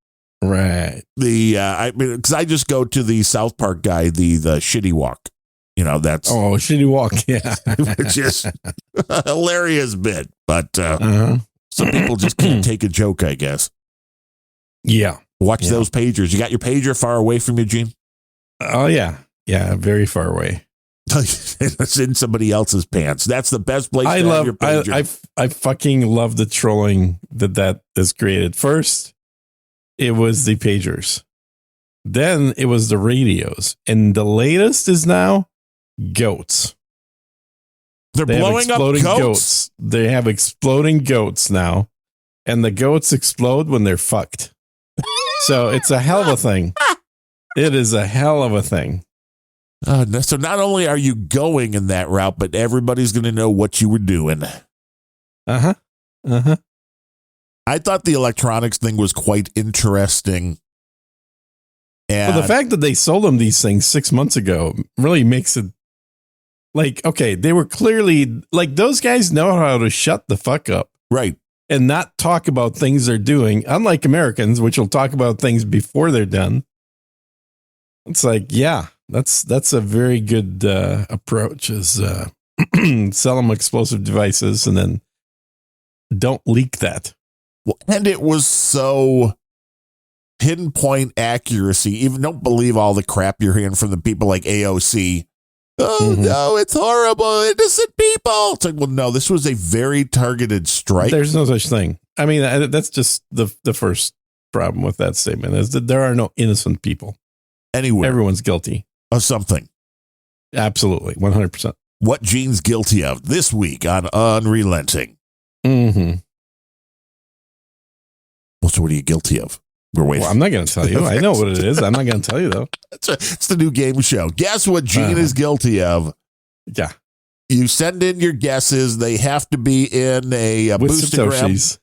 Right. Because I just go to the South Park guy, the shitty walk. You know, that's shitty walk. Yeah. Which is a hilarious bit. But some people just can't take a joke, I guess. Yeah. Watch those pagers. You got your pager far away from you, Gene? Oh, yeah. Yeah, very far away. It's in somebody else's pants. That's the best place to have your pager. I fucking love the trolling that is created. First, it was the pagers. Then it was the radios. And the latest is now goats. They're blowing up goats. They have exploding goats now. And the goats explode when they're fucked. So it's a hell of a thing. It is a hell of a thing. So not only are you going in that route, but everybody's going to know what you were doing. I thought the electronics thing was quite interesting. And well, the fact that they sold them these things 6 months ago really makes it like, okay, they were clearly like those guys know how to shut the fuck up. Right. And not talk about things they're doing, unlike Americans, which will talk about things before they're done. It's like, yeah, that's a very good approach is sell them explosive devices and then don't leak that. Well, and it was so pinpoint accuracy. Even don't believe all the crap you're hearing from the people like AOC. Oh, no, it's horrible. Innocent people. It's like, well, no, this was a very targeted strike. There's no such thing. I mean, that's just the first problem with that statement is that there are no innocent people. Anywhere. Everyone's guilty of something. Absolutely. 100%. What Gene's guilty of this week on Unrelenting. Well, so what are you guilty of? We're waiting. Well, I'm not going to tell you. I know what it is. I'm not going to tell you, though. It's the new game show. Guess what Gene is guilty of? Yeah. You send in your guesses. They have to be in a boostagram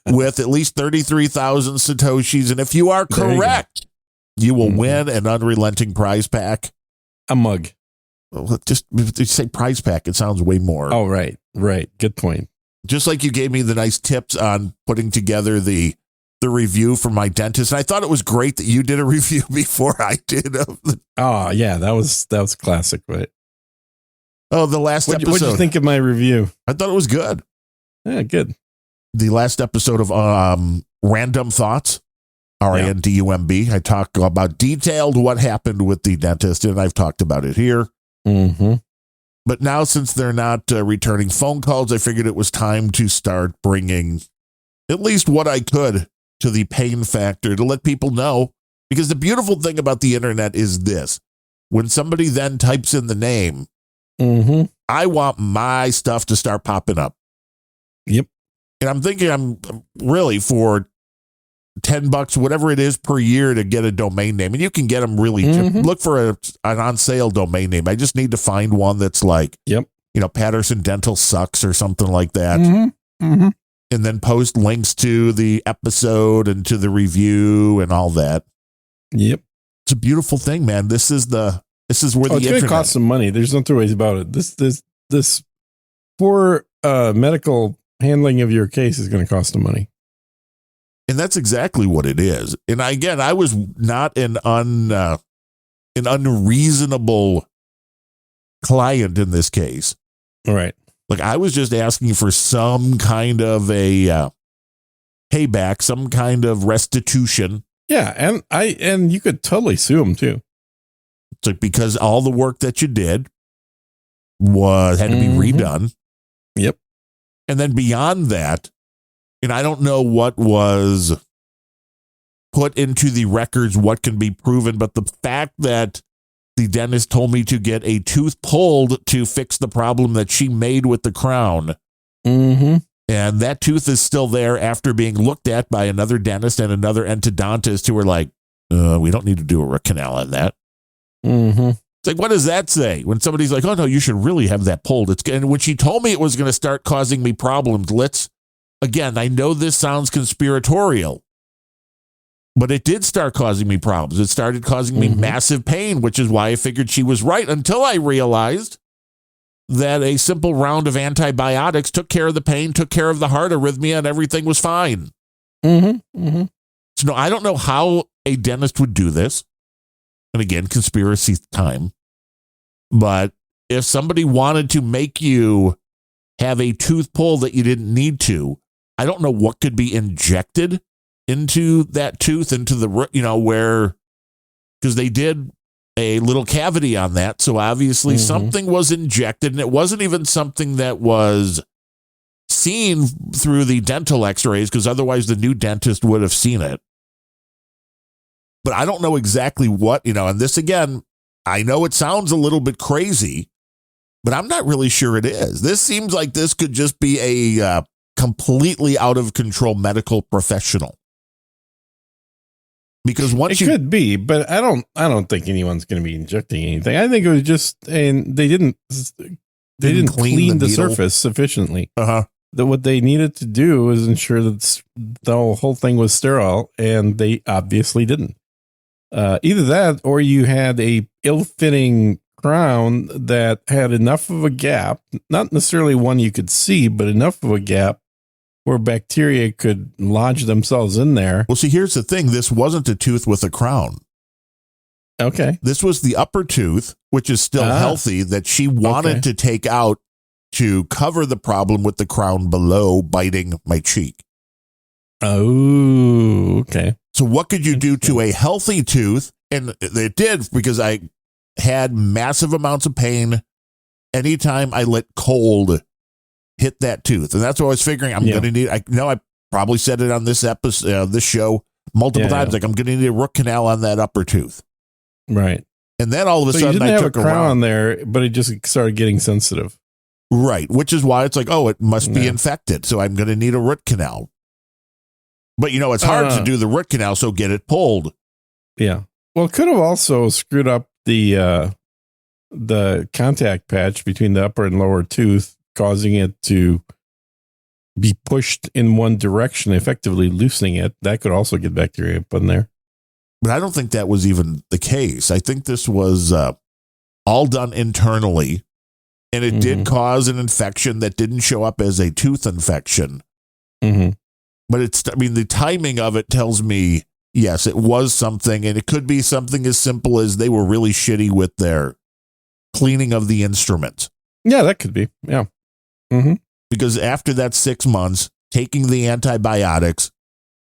with at least 33,000 Satoshis. And if you are correct, you will win an Unrelenting prize pack. A mug. Well, just say prize pack. It sounds way more. Oh, right. Right. Good point. Just like you gave me the nice tips on putting together the review from my dentist. And I thought it was great that you did a review before I did. Oh, yeah. That was classic, right? Oh, the last episode. What did you think of my review? I thought it was good. Yeah, good. The last episode of Random Thoughts, RANDUMB. I talk about detailed what happened with the dentist, and I've talked about it here. But now, since they're not returning phone calls, I figured it was time to start bringing at least what I could to the pain factor to let people know. Because the beautiful thing about the internet is this. When somebody then types in the name, I want my stuff to start popping up. Yep. And I'm thinking I'm really for $10, whatever it is per year to get a domain name. And you can get them really cheap. Look for an on sale domain name. I just need to find one that's like, Patterson Dental Sucks or something like that. And then post links to the episode and to the review and all that. Yep. It's a beautiful thing, man. This is where the it's going to cost some money. There's no two ways about it. This poor medical handling of your case is going to cost some money. And that's exactly what it is. And I was not an unreasonable client in this case. All right. Like I was just asking for some kind of a payback, some kind of restitution. Yeah, and you could totally sue them too. It's like because all the work that you did had to be redone. Yep. And then beyond that, and I don't know what was put into the records, what can be proven, but the fact that the dentist told me to get a tooth pulled to fix the problem that she made with the crown. And that tooth is still there after being looked at by another dentist and another endodontist who were like, We don't need to do a root canal on that. Mm-hmm. It's like, what does that say? When somebody's like, oh, no, you should really have that pulled. And when she told me it was going to start causing me problems, again, I know this sounds conspiratorial, but it did start causing me problems. It started causing me massive pain, which is why I figured she was right until I realized that a simple round of antibiotics took care of the pain, took care of the heart arrhythmia, and everything was fine. So no, I don't know how a dentist would do this. And again, conspiracy time. But if somebody wanted to make you have a tooth pull that you didn't need to, I don't know what could be injected into that tooth, into the, where, because they did a little cavity on that. So obviously something was injected, and it wasn't even something that was seen through the dental x-rays, because otherwise the new dentist would have seen it. But I don't know exactly what, and this again, I know it sounds a little bit crazy, but I'm not really sure it is. This seems like this could just be a completely out of control medical professional. Because once it could be, but I don't think anyone's going to be injecting anything. I think it was just, and they didn't clean the surface sufficiently. That what they needed to do was ensure that the whole thing was sterile, and they obviously didn't. Either that, or you had a ill-fitting crown that had enough of a gap, not necessarily one you could see, but enough of a gap where bacteria could lodge themselves in there. Well, see, here's the thing. This wasn't a tooth with a crown. Okay. This was the upper tooth, which is still healthy, that she wanted to take out to cover the problem with the crown below biting my cheek. Oh, okay. So what could you do to a healthy tooth? And it did, because I had massive amounts of pain anytime I let cold hit that tooth. And that's what I was figuring I'm going to need. I know I probably said it on this episode, this show multiple times. Like, I'm going to need a root canal on that upper tooth. Right. And then all of a sudden you didn't I have took a crown there, but it just started getting sensitive. Right. Which is why it's like, oh, it must be infected. So I'm going to need a root canal. But, it's hard to do the root canal, so get it pulled. Yeah. Well, it could have also screwed up the contact patch between the upper and lower tooth, causing it to be pushed in one direction, effectively loosening it. That could also get bacteria up in there. But I don't think that was even the case. I think this was all done internally, and it did cause an infection that didn't show up as a tooth infection. But the timing of it tells me, yes, it was something, and it could be something as simple as they were really shitty with their cleaning of the instrument. Yeah, that could be. Yeah. Because after that 6 months, taking the antibiotics,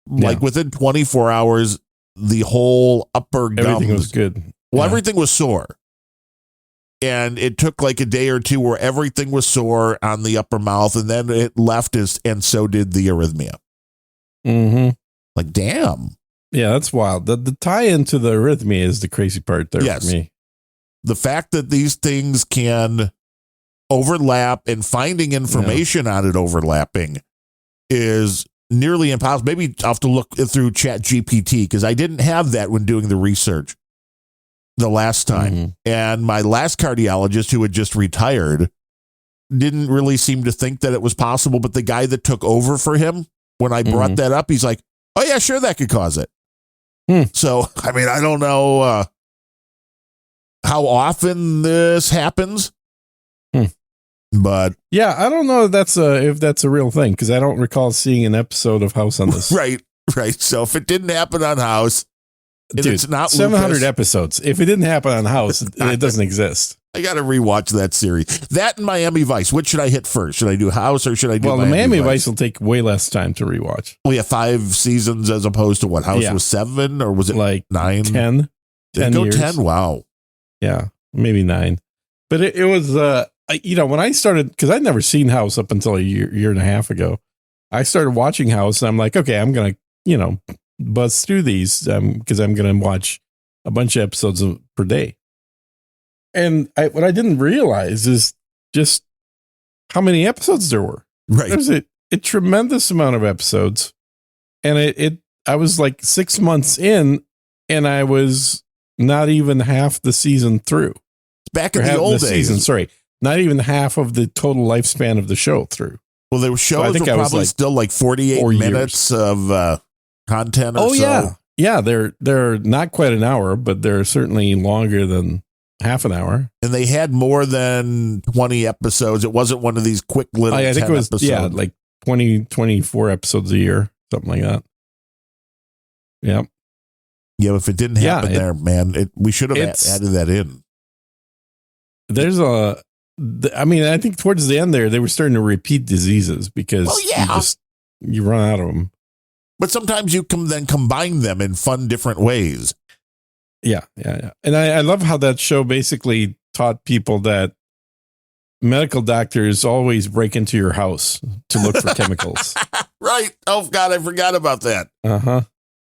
like within 24 hours, the whole upper gums. Everything was good. Well, everything was sore. And it took like a day or two where everything was sore on the upper mouth, and then it left and so did the arrhythmia. Like, damn. Yeah, that's wild. The tie into the arrhythmia is the crazy part there for me. The fact that these things can overlap, and finding information on it overlapping is nearly impossible. Maybe I'll have to look through ChatGPT, because I didn't have that when doing the research the last time. And my last cardiologist, who had just retired, didn't really seem to think that it was possible. But the guy that took over for him, when I brought that up, he's like, oh, yeah, sure, that could cause it. So, I don't know how often this happens. But yeah, I don't know if that's a real thing, because I don't recall seeing an episode of House on this. Right. So if it didn't happen on House, dude, it's not 700 episodes. If it didn't happen on House, it doesn't exist. I got to rewatch that series. That and Miami Vice. Which should I hit first? Should I do House, or should I do Miami Vice? Well, Miami Vice will take way less time to rewatch. We have 5 seasons as opposed to what? House was 7, or was it like 9? 10. 10 years. 10. Wow. Yeah, maybe 9. But it was, when I started, because I'd never seen House up until a year and a half ago, I started watching House, and I'm like, okay, I'm going to, buzz through these because I'm going to watch a bunch of episodes per day. And what I didn't realize is just how many episodes there were. Right. There's a tremendous amount of episodes. And I was like 6 months in, and I was not even half the season through. Back in the old days. Season, sorry, not even half of the total lifespan of the show through. Well, there were shows were probably still like 48 minutes of content or so. Yeah. Yeah, they're not quite an hour, but they're certainly longer than half an hour. And they had more than 20 episodes. It wasn't one of these quick little I think it was episodes. like 20, 24 episodes a year, something like that. Yep. Yeah, if it didn't happen there, man, we should have added that in. There's I think towards the end there, they were starting to repeat diseases because you run out of them. But sometimes you can then combine them in fun, different ways. Yeah. And I love how that show basically taught people that medical doctors always break into your house to look for chemicals. Right. Oh, God, I forgot about that. Uh-huh.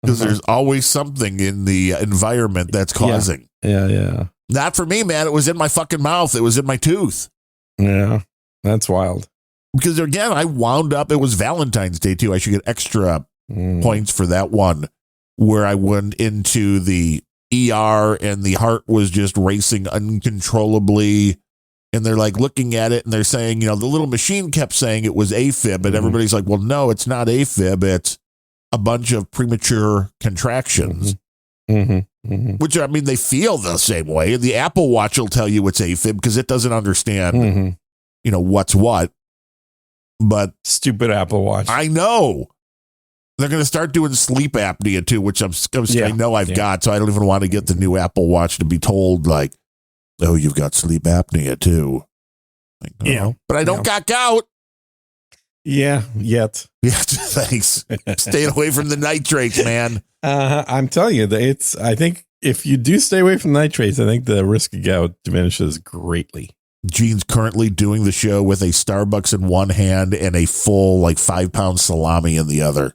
Because there's always something in the environment that's causing. Yeah. Not for me, man. It was in my fucking mouth. It was in my tooth. Yeah, that's wild. Because, again, I wound up, it was Valentine's Day, too. I should get extra points for that one, where I went into the ER and the heart was just racing uncontrollably. And they're like looking at it and they're saying, the little machine kept saying it was AFib. And everybody's like, well, no, it's not AFib. It's a bunch of premature contractions. Which, I mean, they feel the same way. The Apple Watch will tell you it's AFib because it doesn't understand, what's what. But stupid Apple Watch. I know. They're going to start doing sleep apnea too, which I know I've got. So I don't even want to get the new Apple Watch to be told like, oh, you've got sleep apnea too. Like, but I don't got gout. Yeah, yet. Yeah, thanks. Staying away from the nitrates, man. I'm telling you, I think if you do stay away from nitrates, I think the risk of gout diminishes greatly. Gene's currently doing the show with a Starbucks in one hand and a full 5-pound salami in the other.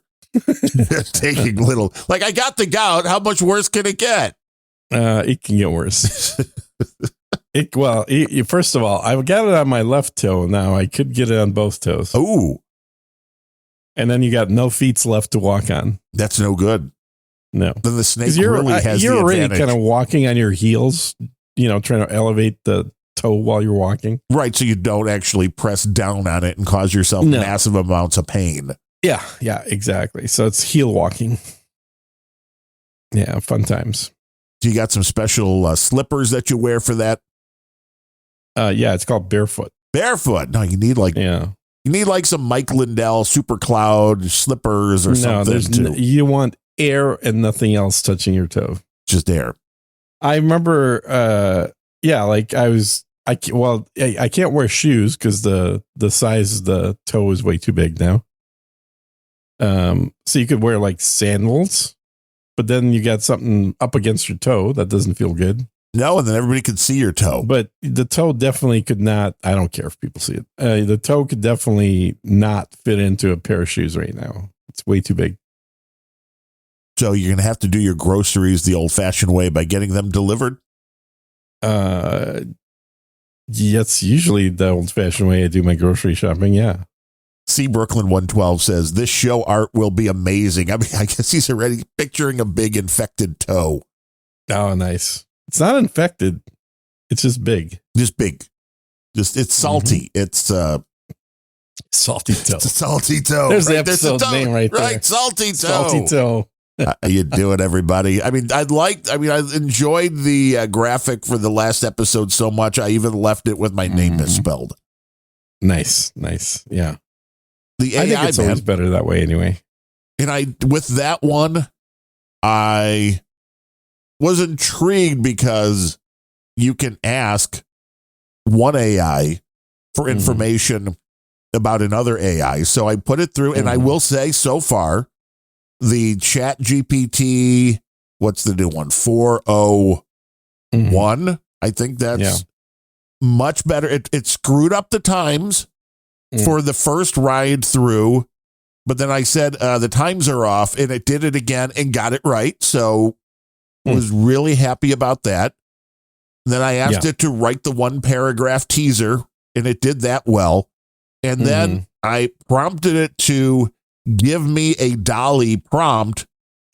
Taking little, I got the gout. How much worse can it get? It can get worse. First of all, I've got it on my left toe now. I could get it on both toes. Ooh. And then you got no feet left to walk on. That's no good. No. Then the snake really has you're the already advantage. kind of walking on your heels, trying to elevate the toe while you're walking. Right, so you don't actually press down on it and cause yourself massive amounts of pain. Yeah, exactly. So it's heel walking. Yeah, fun times. Do you got some special slippers that you wear for that? Yeah, it's called barefoot. Barefoot? No, you need you need some Mike Lindell Super Cloud slippers or something. You want air and nothing else touching your toe. Just air. I remember, I can't wear shoes because the size of the toe is way too big now. So you could wear sandals, but then you got something up against your toe that doesn't feel good. No, and then everybody could see your toe. But the toe definitely could not. I don't care if people see it. The toe could definitely not fit into a pair of shoes right now. It's way too big. So you're going to have to do your groceries the old-fashioned way by getting them delivered? Yes, usually the old-fashioned way I do my grocery shopping, yeah. C. Brooklyn 112 says, this show art will be amazing. I mean, I guess he's already picturing a big infected toe. Oh, nice. It's not infected. It's just big. Just big. It's salty. It's salty toe. It's a salty toe. There's the episode name right there. Right, salty toe. Salty toe. How you doing, everybody? I mean, I enjoyed the graphic for the last episode so much. I even left it with my name misspelled. Nice. Yeah. The AI, I think it's always better that way anyway. And with that one, I was intrigued because you can ask one AI for information about another AI. So I put it through, and I will say so far, the ChatGPT, what's the new one? 401. I think that's much better. It screwed up the times for the first ride through, but then I said the times are off, and it did it again and got it right. So was really happy about that. Then I asked it to write the 1-paragraph teaser, and it did that well. And then I prompted it to give me a Dolly prompt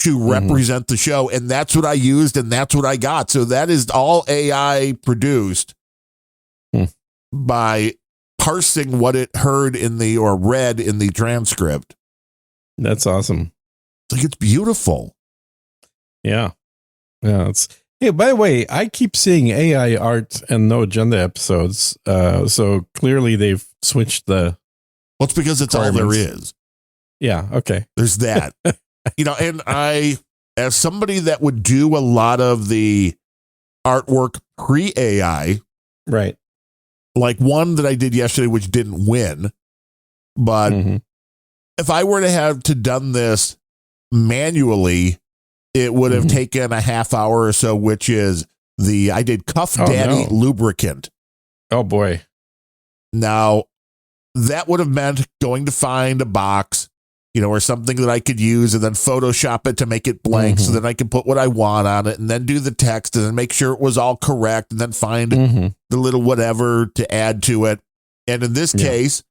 to represent the show. And that's what I used, and that's what I got. So that is all AI produced by parsing what it heard in the, or read in the transcript. That's awesome. It's beautiful. Yeah. Yeah. Hey, by the way, I keep seeing AI art and No Agenda episodes. So clearly they've switched the. Well, it's because it's all there is. Yeah. Okay. There's that. And I, as somebody that would do a lot of the artwork pre-AI, right? Like one that I did yesterday, which didn't win, but if I were to have done this manually, it would have taken a half hour or so, which is I did Cuff Daddy lubricant. Oh boy. Now that would have meant going to find a box, or something that I could use, and then Photoshop it to make it blank so that I could put what I want on it, and then do the text and then make sure it was all correct, and then find the little whatever to add to it. And in this case,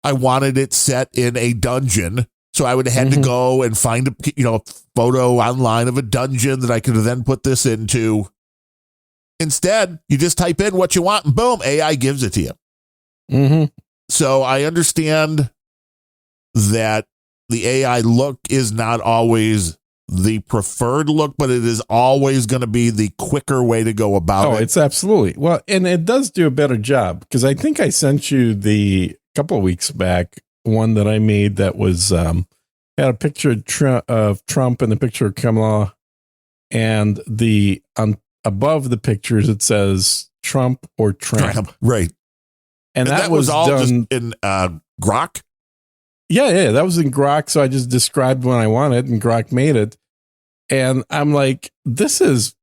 I wanted it set in a dungeon. So I would have had to go and find a photo online of a dungeon that I could have then put this into. Instead, you just type in what you want and boom, AI gives it to you. So I understand that the AI look is not always the preferred look, but it is always going to be the quicker way to go about it. Oh, it's absolutely. Well, and it does do a better job, because I think I sent you the couple of weeks back one that I made that was had a picture of Trump and a picture of Kamala, and above the pictures it says Trump or Tramp. Right. And that was all done just in Grok. Yeah, that was in Grok. So I just described what I wanted, and Grok made it. And I'm like, this is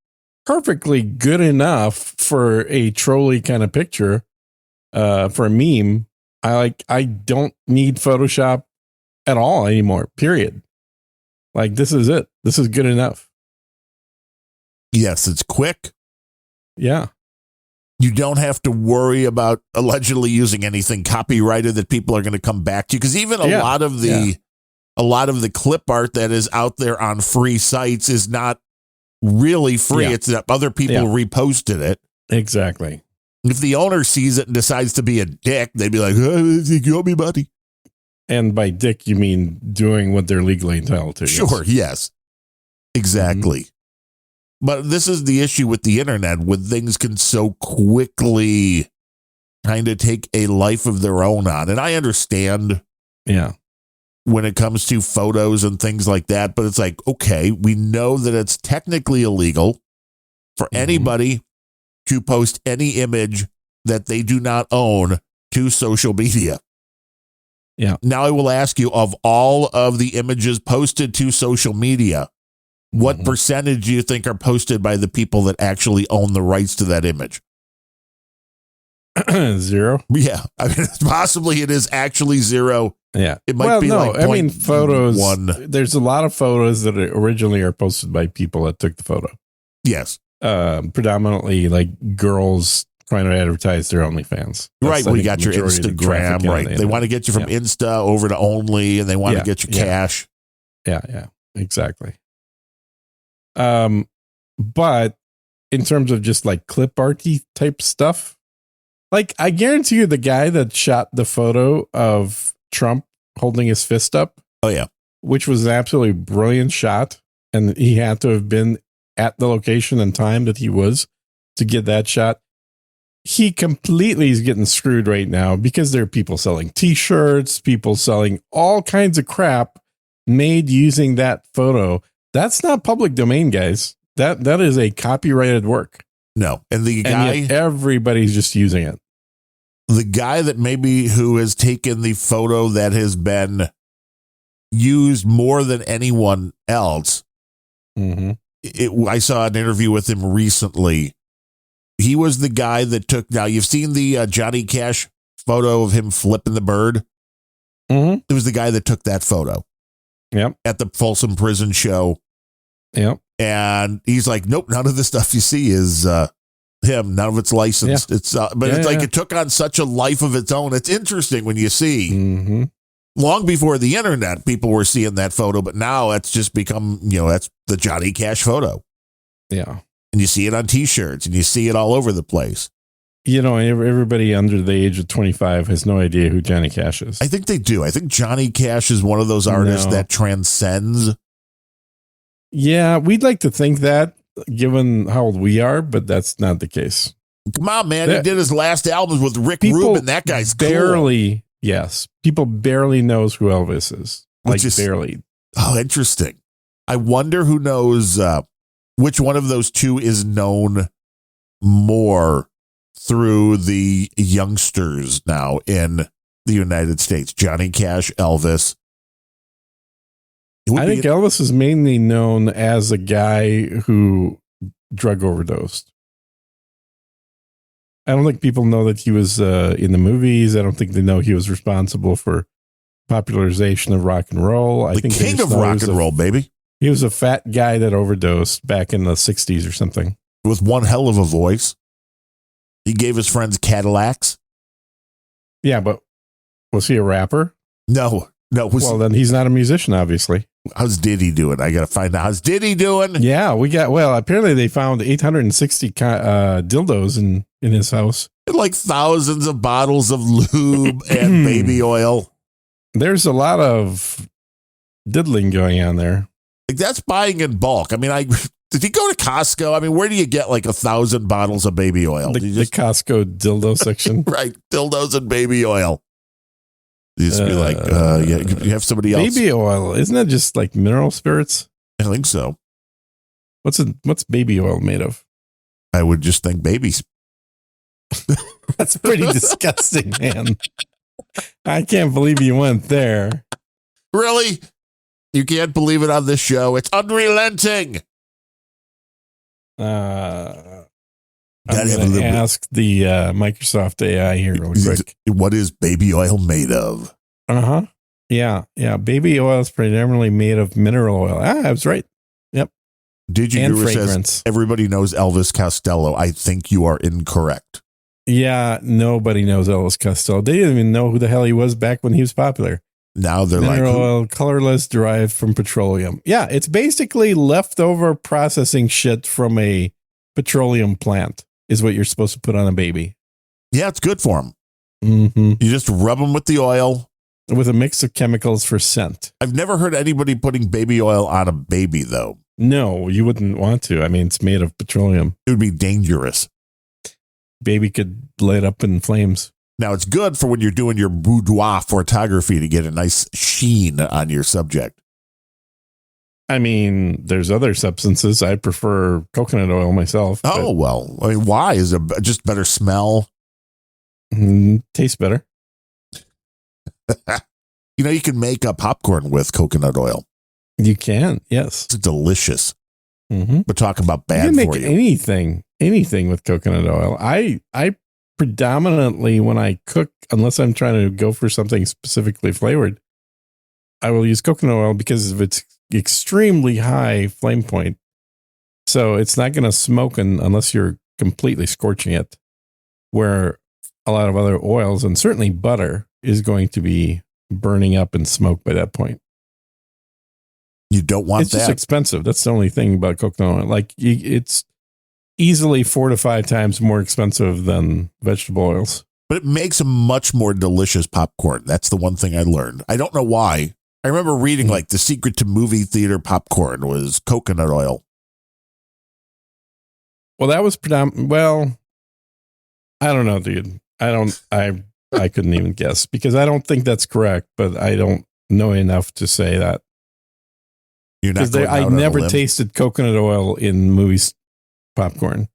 perfectly good enough for a trolley kind of picture, for a meme. I don't need Photoshop at all anymore, period. Like, this is it. This is good enough. Yes, it's quick. Yeah. You don't have to worry about allegedly using anything copyrighted that people are going to come back to, because even a lot of the clip art that is out there on free sites is not really free. It's that other people reposted it. Exactly. If the owner sees it and decides to be a dick, they'd be like, "Oh, you owe me money." And by dick, you mean doing what they're legally entitled to. Sure. Yes. Exactly. But this is the issue with the internet, when things can so quickly kind of take a life of their own on. And I understand when it comes to photos and things like that, but it's like, okay, we know that it's technically illegal for anybody to post any image that they do not own to social media. Yeah. Now I will ask you, of all of the images posted to social media, what percentage do you think are posted by the people that actually own the rights to that image? 0. Yeah. I mean, possibly it is actually 0. Yeah. It might be like I mean, photos. 1. There's a lot of photos that originally are posted by people that took the photo. Yes. Predominantly like girls trying to advertise their OnlyFans. Right. Well, you got your Instagram, right? They want to get you from Insta over to Only, and they want to get you cash. Yeah. Exactly. But in terms of just like clip arty type stuff, like I guarantee you the guy that shot the photo of Trump holding his fist up. Oh yeah. Which was an absolutely brilliant shot. And he had to have been at the location and time that he was to get that shot. He completely is getting screwed right now, because there are people selling t-shirts, people selling all kinds of crap made using that photo. That's not public domain, guys. That is a copyrighted work. No. And the guy, and everybody's just using it. The guy that who has taken the photo that has been used more than anyone else. I saw an interview with him recently. He was the guy that took, now you've seen the Johnny Cash photo of him flipping the bird. It was the guy that took that photo. Yep. At the Folsom Prison show. Yep. And he's like, nope, none of the stuff you see is him. None of it's licensed. It's it's like it took on such a life of its own. It's interesting when you see Long before the internet, people were seeing that photo, but now it's just become, that's the Johnny Cash photo. Yeah. And you see it on T-shirts and you see it all over the place. Everybody under the age of 25 has no idea who Johnny Cash is. I think they do. I think Johnny Cash is one of those artists that transcends. Yeah, we'd like to think that, given how old we are, but that's not the case. Come on, man. He did his last albums with Rick Rubin. That guy's barely, cool. Yes. People barely knows who Elvis is. Barely. Oh, interesting. I wonder who knows which one of those two is known more through the youngsters now in the United States. Johnny Cash, Elvis. I think Elvis is mainly known as a guy who drug overdosed. I don't think people know that he was in the movies. I don't think they know he was responsible for popularization of rock and roll. I think king of rock and roll, baby. He was a fat guy that overdosed back in the 60s or something. With one hell of a voice. He gave his friends Cadillacs. Yeah, but was he a rapper? No. Well, then he's not a musician, obviously. How's Diddy doing? I got to find out. How's Diddy doing? Yeah, apparently they found 860 dildos in his house. Like thousands of bottles of lube and baby oil. There's a lot of diddling going on there. Like that's buying in bulk. I mean, did you go to Costco? I mean, where do you get like 1,000 bottles of baby oil? The Costco dildo section. Right. Dildos and baby oil. You just be like, you have somebody else. Baby oil. Isn't that just like mineral spirits? I think so. What's baby oil made of? I would just think babies. That's pretty disgusting, man. I can't believe you went there. Really? You can't believe it on this show. It's unrelenting. I'm going to ask the Microsoft AI here real quick. What is baby oil made of? Uh-huh. Yeah. Baby oil is predominantly made of mineral oil. I was right. Yep. Did you and hear fragrance? Says, everybody knows Elvis Costello. I think you are incorrect. Yeah, nobody knows Elvis Costello. They didn't even know who the hell he was back when he was popular. Now they're mineral oil, colorless, derived from petroleum. Yeah, it's basically leftover processing shit from a petroleum plant is what you're supposed to put on a baby. Yeah, it's good for them. Mm-hmm. You just rub them with the oil. With a mix of chemicals for scent. I've never heard anybody putting baby oil on a baby, though. No, you wouldn't want to. I mean, it's made of petroleum. It would be dangerous. Baby could light up in flames. Now, it's good for when you're doing your boudoir photography to get a nice sheen on your subject. I mean, there's other substances. I prefer coconut oil myself. Oh, well. I mean, why? Is it just better smell? Tastes better. You can make a popcorn with coconut oil. You can, yes. It's delicious. Mm-hmm. But talk about bad you can for make you. Anything with coconut oil. I predominantly, when I cook, unless I'm trying to go for something specifically flavored, I will use coconut oil because of its extremely high flame point. So it's not going to smoke unless you're completely scorching it, where a lot of other oils and certainly butter is going to be burning up and smoke by that point. You don't want that. It's just expensive. That's the only thing about coconut oil. Like it's easily 4 to 5 times more expensive than vegetable oils. But it makes a much more delicious popcorn. That's the one thing I learned. I don't know why. I remember reading like the secret to movie theater popcorn was coconut oil. Well, that was well, I don't know, dude. I couldn't even guess because I don't think that's correct, but I don't know enough to say that. You're not going out I on a never limb? tasted coconut oil in movies popcorn.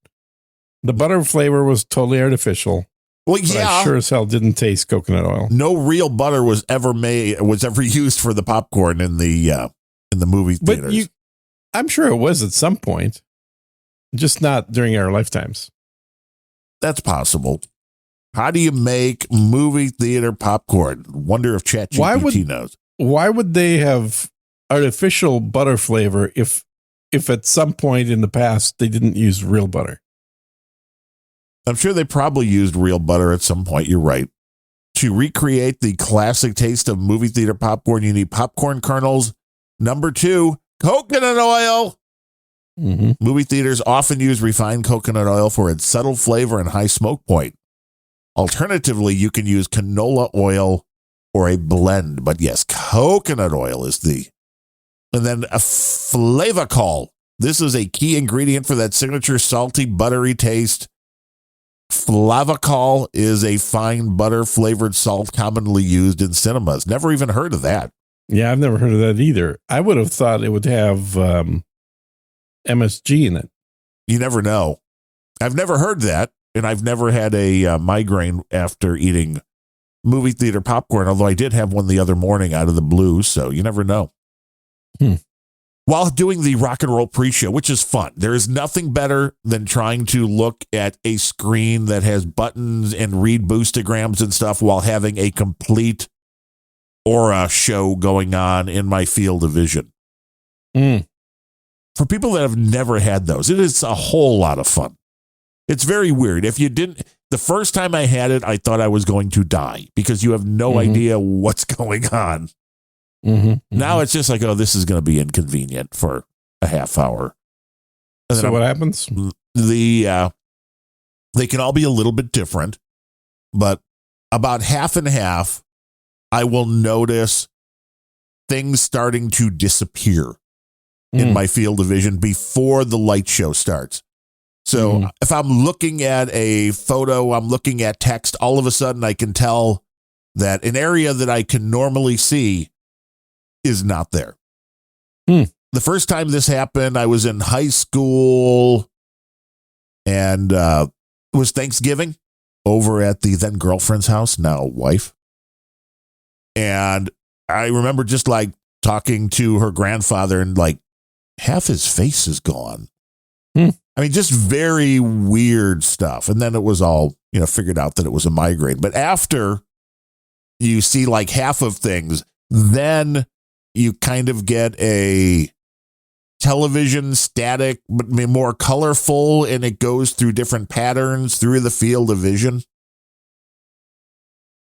The butter flavor was totally artificial. Well, yeah. I sure as hell didn't taste coconut oil. No real butter was ever used for the popcorn in the movie theaters. But I'm sure it was at some point, just not during our lifetimes. That's possible. How do you make movie theater popcorn? Wonder if ChatGPT knows. Why would they have artificial butter flavor if at some point in the past they didn't use real butter? I'm sure they probably used real butter at some point. You're right. to recreate the classic taste of movie theater popcorn, you need popcorn kernels. Number 2, coconut oil. Mm-hmm. Movie theaters often use refined coconut oil for its subtle flavor and high smoke point. Alternatively, you can use canola oil or a blend. But yes, coconut oil is the... And then a flavacol. This is a key ingredient for that signature salty, buttery taste. Flavacol is a fine butter-flavored salt commonly used in cinemas. Never even heard of that. Yeah, I've never heard of that either. I would have thought it would have MSG in it. You never know. I've never heard that, and I've never had a migraine after eating movie theater popcorn, although I did have one the other morning out of the blue, so you never know. While doing the rock and roll pre-show, which is fun, there is nothing better than trying to look at a screen that has buttons and read boostograms and stuff while having a complete aura show going on in my field of vision. For people that have never had those, it is a whole lot of fun. It's very weird. If you didn't, the first time I had it, I thought I was going to die because you have no idea what's going on. Now it's just like, oh, this is going to be inconvenient for a half hour. And so what happens? They can all be a little bit different, but about half and half, I will notice things starting to disappear in my field of vision before the light show starts. So if I'm looking at a photo, I'm looking at text, all of a sudden I can tell that an area that I can normally see is not there. The first time this happened, I was in high school, and it was Thanksgiving over at the then girlfriend's house, now wife. And I remember just like talking to her grandfather, and like half his face is gone. I mean, just very weird stuff. And then it was all, figured out that it was a migraine. But after you see like half of things, then you kind of get a television static, but more colorful, and it goes through different patterns through the field of vision.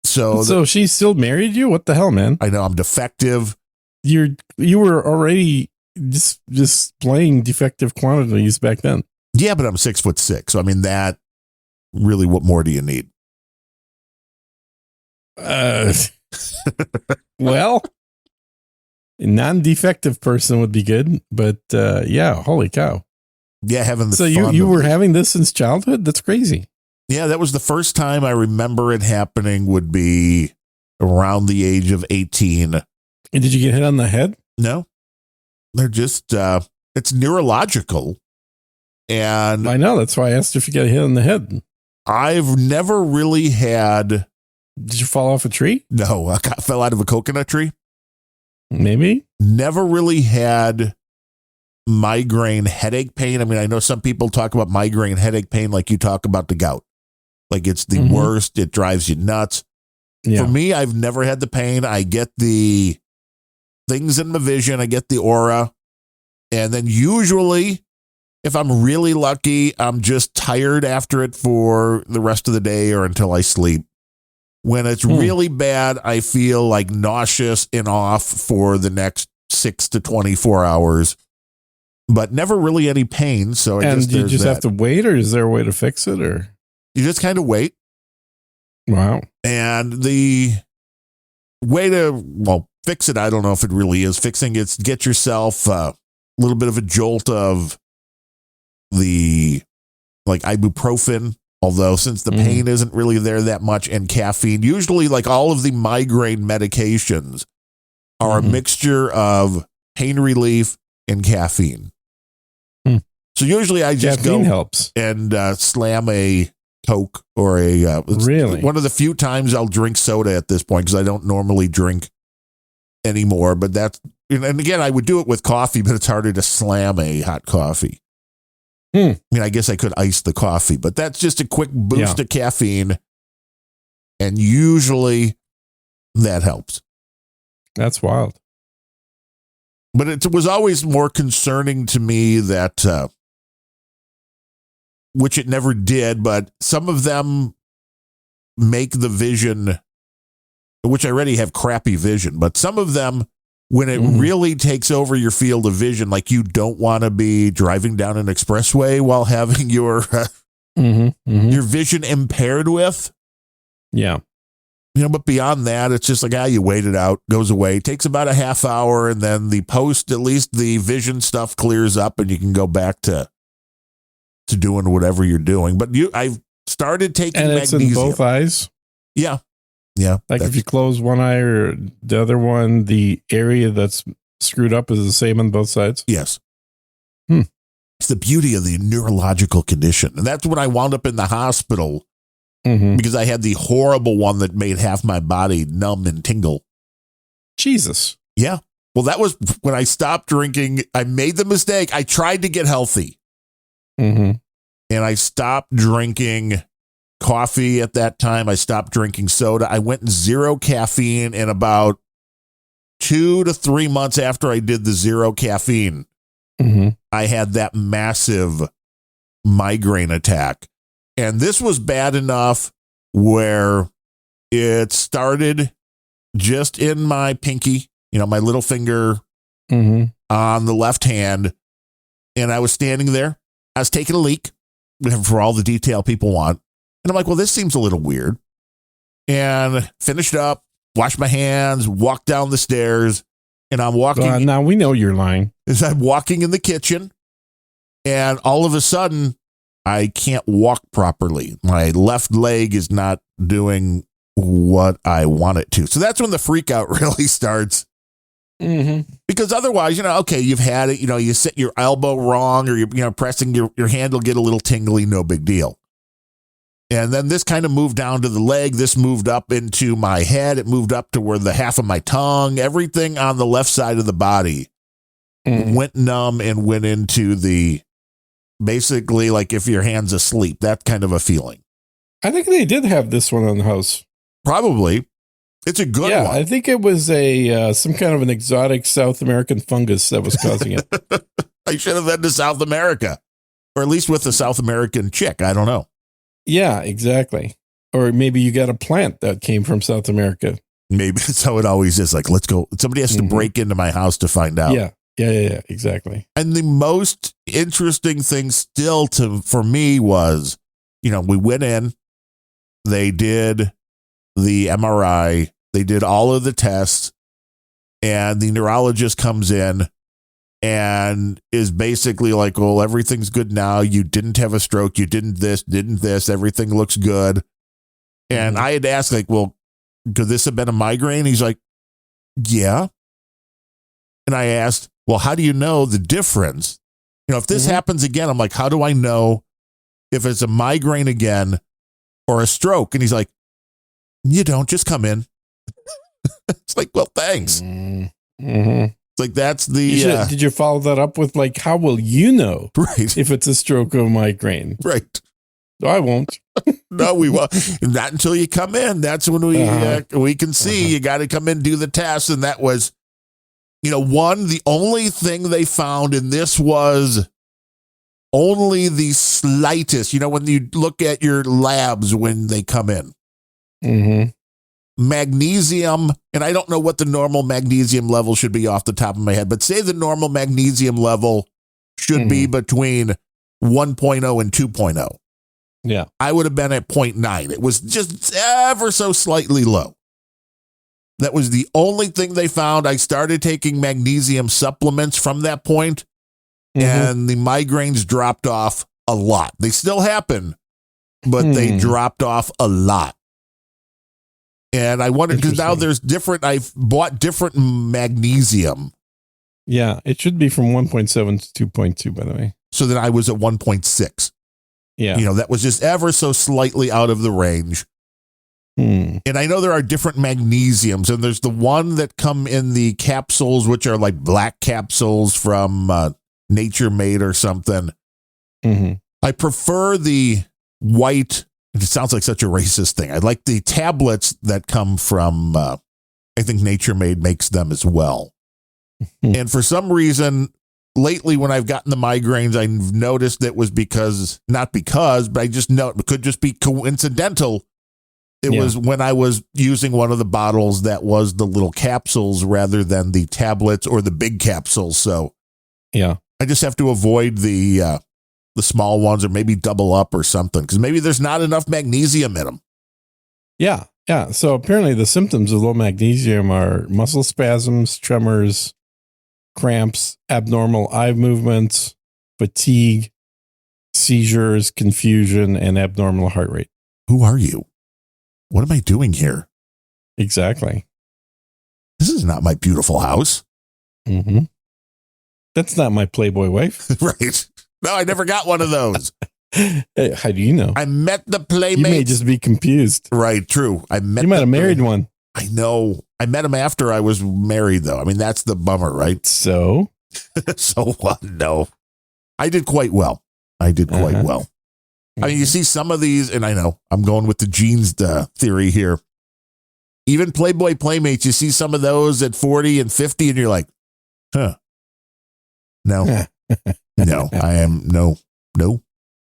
So she still married you? What the hell, man? I know I'm defective. You were already displaying defective quantities back then. Yeah, but I'm 6'6". So I mean, that really, what more do you need? Well, a non-defective person would be good, but yeah, holy cow. Yeah, having the so you were having this since childhood? That's crazy. Yeah, that was the first time I remember it happening, would be around the age of 18. And did you get hit on the head? No, they're just, it's neurological. And I know, that's why I asked if you got hit on the head. I've never really had. Did you fall off a tree? No, I fell out of a coconut tree. Maybe. Never really had migraine headache pain. I mean, I know some people talk about migraine headache pain like you talk about the gout. Like it's the worst. It drives you nuts. Yeah. For me, I've never had the pain. I get the things in my vision. I get the aura. And then usually, if I'm really lucky, I'm just tired after it for the rest of the day or until I sleep. When it's really bad, I feel like nauseous and off for the next 6 to 24 hours, but never really any pain. So and you just have to wait, or is there a way to fix it, or you just kind of wait? Wow. And the way to, fix it, I don't know if it really is fixing it. Get yourself a little bit of a jolt of the like ibuprofen. Although since the pain isn't really there that much, and caffeine, usually like all of the migraine medications are a mixture of pain relief and caffeine. So usually I just caffeine go helps and slam a Coke or a really one of the few times I'll drink soda at this point, because I don't normally drink anymore. But that's, and again, I would do it with coffee, but it's harder to slam a hot coffee. I mean, I guess I could ice the coffee, but that's just a quick boost of caffeine. And usually that helps. That's wild. But it was always more concerning to me that, which it never did, but some of them make the vision which I already have crappy vision, but some of them, when it really takes over your field of vision, like you don't want to be driving down an expressway while having your your vision impaired with. Yeah. But beyond that, it's just like, you wait it out, goes away, takes about a half hour, and then at least the vision stuff clears up and you can go back to doing whatever you're doing. But I've started taking magnesium. It's in both eyes? Yeah. Yeah. Like if you close one eye or the other one, the area that's screwed up is the same on both sides? Yes. It's the beauty of the neurological condition. And that's when I wound up in the hospital because I had the horrible one that made half my body numb and tingle. Jesus. Yeah. Well, that was when I stopped drinking. I made the mistake. I tried to get healthy. And I stopped drinking coffee at that time. I stopped drinking soda. I went 0 caffeine, and about 2 to 3 months after I did the 0 caffeine, I had that massive migraine attack. And this was bad enough where it started just in my pinky, my little finger on the left hand. And I was standing there. I was taking a leak for all the detail people want. And I'm like, well, this seems a little weird. And finished up, washed my hands, walked down the stairs, and I'm walking. Now we know you're lying. As I'm walking in the kitchen, and all of a sudden, I can't walk properly. My left leg is not doing what I want it to. So that's when the freak out really starts. Because otherwise, okay, you've had it, you sit your elbow wrong or you're pressing your hand will get a little tingly, no big deal. And then this kind of moved down to the leg. This moved up into my head. It moved up to where the half of my tongue, everything on the left side of the body went numb and went into basically like if your hand's asleep, that kind of a feeling. I think they did have this one on the house. Probably. It's a good one. I think it was some kind of an exotic South American fungus that was causing it. I should have been to South America, or at least with a South American chick. I don't know. Yeah, exactly. Or maybe you got a plant that came from South America. Maybe that's how it always is. Like, let's go. Somebody has to break into my house to find out. Yeah, exactly. And the most interesting thing still for me was, we went in, they did the MRI, they did all of the tests, and the neurologist comes in and is basically like, well, everything's good now. You didn't have a stroke. You didn't this. Everything looks good. And I had asked, like, well, could this have been a migraine? He's like, yeah. And I asked, well, how do you know the difference? If this happens again, I'm like, how do I know if it's a migraine again or a stroke? And he's like, you don't, just come in. It's like, well, thanks. It's like, that's the... did you follow that up with like, how will you know if it's a stroke or a migraine? Right. I won't. No, we won't. Not until you come in. That's when we can see. You got to come in, do the test. And that was, the only thing they found, and this was only the slightest, when you look at your labs when they come in. Magnesium, and I don't know what the normal magnesium level should be off the top of my head, but say the normal magnesium level should be between 1.0 and 2.0. Yeah. I would have been at 0.9. It was just ever so slightly low. That was the only thing they found. I started taking magnesium supplements from that point, and the migraines dropped off a lot. They still happen, but they dropped off a lot. And I wondered, because now I've bought different magnesium. Yeah, it should be from 1.7 to 2.2, by the way. So then I was at 1.6. Yeah. That was just ever so slightly out of the range. And I know there are different magnesiums, and there's the one that come in the capsules, which are like black capsules from Nature Made or something. I prefer the white. It sounds like such a racist thing. I like the tablets that come from, I think Nature Made makes them as well. And for some reason, lately when I've gotten the migraines, I've noticed that was but I just know it could just be coincidental It was when I was using one of the bottles that was the little capsules rather than the tablets or the big capsules. So yeah, I just have to avoid the small ones or maybe double up or something because maybe there's not enough magnesium in them. Yeah. Yeah. So apparently the symptoms of low magnesium are muscle spasms, tremors, cramps, abnormal eye movements, fatigue, seizures, confusion, and abnormal heart rate. Who are you? What am I doing here? Exactly. This is not my beautiful house. Mm-hmm. That's not my Playboy wife. Right. No, I never got one of those. Hey, how do you know? I met the playmates. You may just be confused. Right, true. You might have married one. I know. I met him after I was married, though. I mean, that's the bummer, right? So? So what? No. I did quite well. Well. I mean, you see some of these, and I know I'm going with the genes theory here. Even Playboy Playmates, you see some of those at 40 and 50, and you're like, huh. No. No, I am no.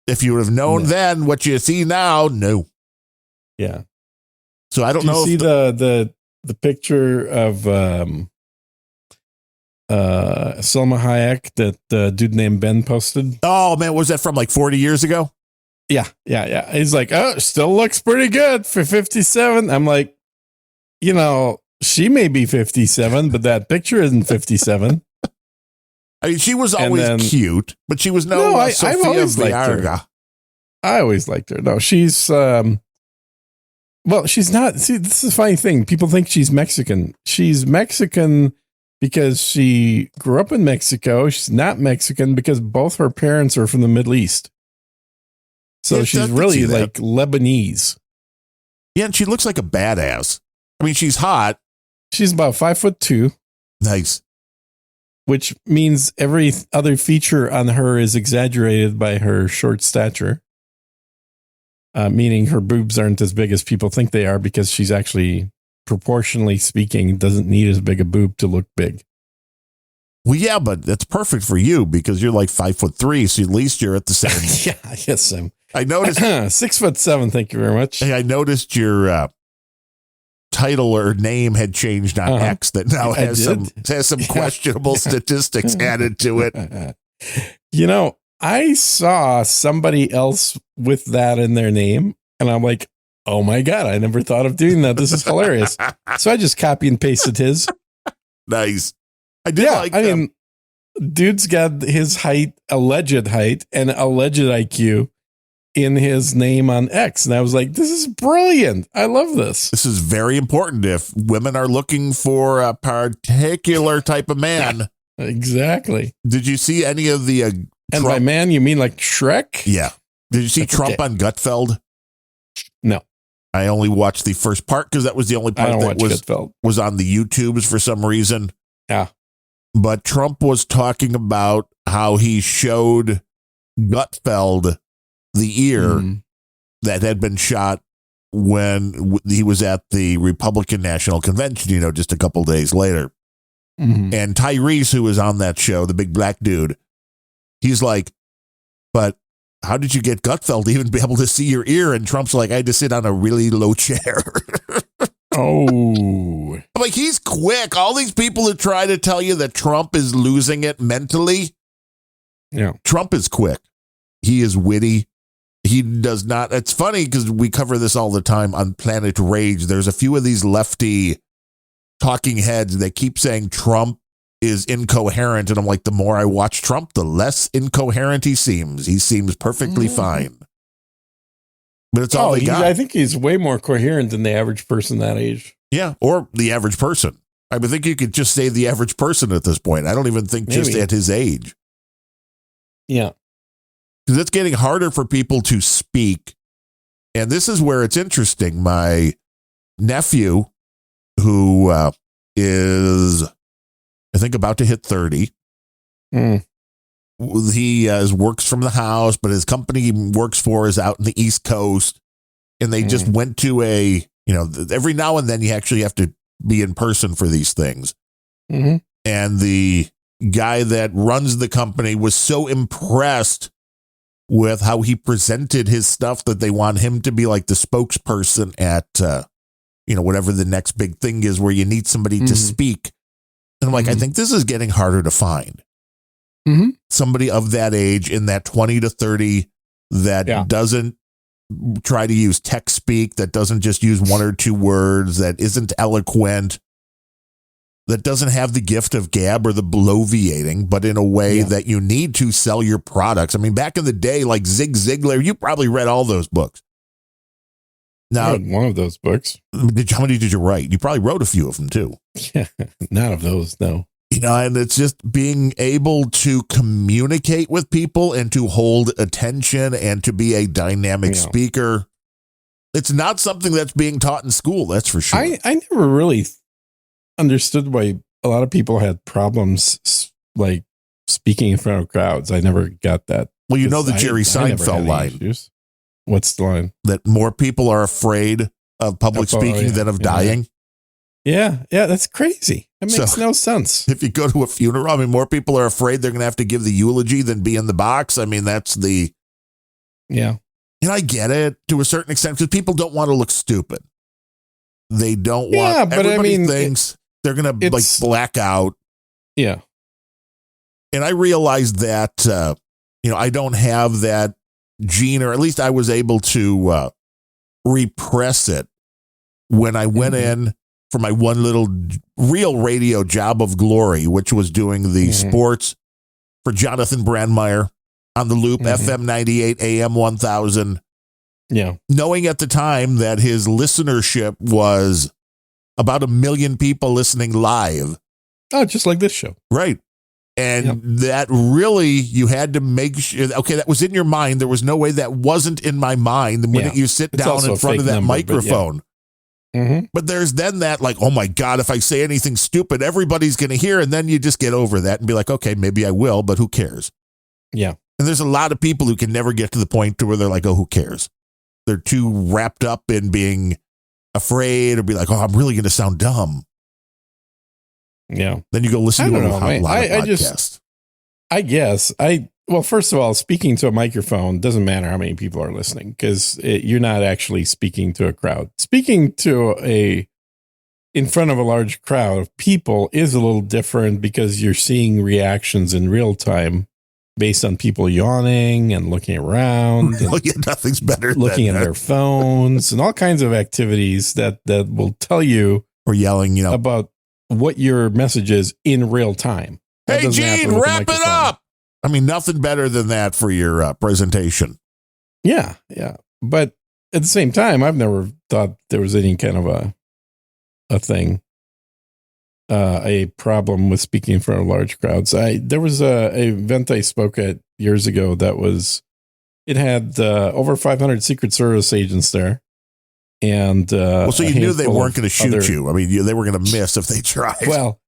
If you would have known then what you see now, no. Yeah. So I don't know. You see the picture of Selma Hayek that dude named Ben posted? Oh, man, was that from like 40 years ago? Yeah. He's like, oh, still looks pretty good for 57. I'm like, she may be 57, but that picture isn't 57. I mean, she was always cute, but she was Sophia Viarga. I always liked her. No, she's, she's not. See, this is a funny thing. People think she's Mexican. She's Mexican because she grew up in Mexico. She's not Mexican because both her parents are from the Middle East. So she's really like Lebanese. Yeah, and she looks like a badass. I mean, she's hot. She's about 5'2". Nice. Which means every other feature on her is exaggerated by her short stature. Meaning her boobs aren't as big as people think they are because she's actually, proportionally speaking, doesn't need as big a boob to look big. Well, yeah, but that's perfect for you because you're like 5'3", so at least you're at the same. Yeah, yes, I noticed 6'7". Thank you very much. Hey, I noticed your title or name had changed on X that now has some questionable statistics added to it. I saw somebody else with that in their name, and I'm like, oh my God, I never thought of doing that. This is hilarious. So I just copy and pasted his. Nice. I did like them. I mean, dude's got his alleged height, and alleged IQ in his name on X. And I was like, this is brilliant. I love this. This is very important if women are looking for a particular type of man. Exactly. Did you see any of the and by man, you mean like Shrek? Yeah. Did you see Trump on Gutfeld? No. I only watched the first part because that was the only part that was on the YouTubes for some reason. Yeah. But Trump was talking about how he showed Gutfeld the ear that had been shot when he was at the Republican National Convention, just a couple days later. Mm-hmm. And Tyrese, who was on that show, the big black dude, he's like, but how did you get Gutfeld to even be able to see your ear? And Trump's like, I had to sit on a really low chair. Oh. I'm like, he's quick. All these people who try to tell you that Trump is losing it mentally. Yeah. Trump is quick. He is witty. He does not. It's funny because we cover this all the time on Planet Rage. There's a few of these lefty talking heads that keep saying Trump is incoherent. And I'm like, the more I watch Trump, the less incoherent he seems. He seems perfectly fine. But it's all they got. I think he's way more coherent than the average person that age. Yeah, or the average person. I would think you could just say the average person at this point. I don't even think just at his age. Yeah. Because it's getting harder for people to speak. And this is where it's interesting. My nephew, who is, I think, about to hit 30, he works from the house, but his company he works for is out in the East Coast. And they just went to every now and then you actually have to be in person for these things. Mm-hmm. And the guy that runs the company was so impressed with how he presented his stuff, that they want him to be like the spokesperson at, whatever the next big thing is where you need somebody to speak. And I'm like, I think this is getting harder to find. Somebody of that age in that 20 to 30 that doesn't try to use text speak, that doesn't just use one or two words, that isn't eloquent, that doesn't have the gift of gab or the bloviating, but in a way that you need to sell your products. I mean, back in the day, like Zig Ziglar, you probably read all those books. Now, one of those books. How many did you write? You probably wrote a few of them too. Yeah, none of those, no. And it's just being able to communicate with people and to hold attention and to be a dynamic speaker. It's not something that's being taught in school, that's for sure. I never really understood why a lot of people had problems like speaking in front of crowds. I never got that. Well, you know the Jerry Seinfeld line. Issues. What's the line? That more people are afraid of public speaking than of dying. Yeah, that's crazy. It makes no sense. If you go to a funeral, I mean, more people are afraid they're going to have to give the eulogy than be in the box. I mean, that's the... Yeah. And I get it to a certain extent because people don't want to look stupid. They don't want... Yeah, but everybody thinks they're going to like black out. Yeah. And I realized that, I don't have that gene, or at least I was able to repress it when I went in for my one little real radio job of glory, which was doing the sports for Jonathan Brandmeier on the Loop, FM 98, AM 1000. Yeah. Knowing at the time that his listenership was about 1 million people listening live. Oh, just like this show. Right. And that really, you had to make sure, okay, that was in your mind. There was no way that wasn't in my mind the minute you sit down in front of that microphone. But there's then that like, oh my God, if I say anything stupid, everybody's going to hear. And then you just get over that and be like, okay, maybe I will, but who cares? Yeah. And there's a lot of people who can never get to the point to where they're like, oh, who cares? They're too wrapped up in being afraid or be like, oh, I'm really going to sound dumb. Yeah. Then you go listen to a lot of podcasts. Well, first of all, speaking to a microphone doesn't matter how many people are listening because you're not actually speaking to a crowd. Speaking to in front of a large crowd of people is a little different because you're seeing reactions in real time based on people yawning and looking around. Oh, yeah, nothing's better looking at their phones and all kinds of activities that will tell you or yelling, about what your message is in real time. That hey, Gene, wrap it up. I mean, nothing better than that for your presentation. Yeah. But at the same time, I've never thought there was any kind of a thing, a problem with speaking in front of large crowds. There was a event I spoke at years ago it had over 500 Secret Service agents there. And so you knew they weren't going to shoot you. I mean, they were going to miss if they tried. Well,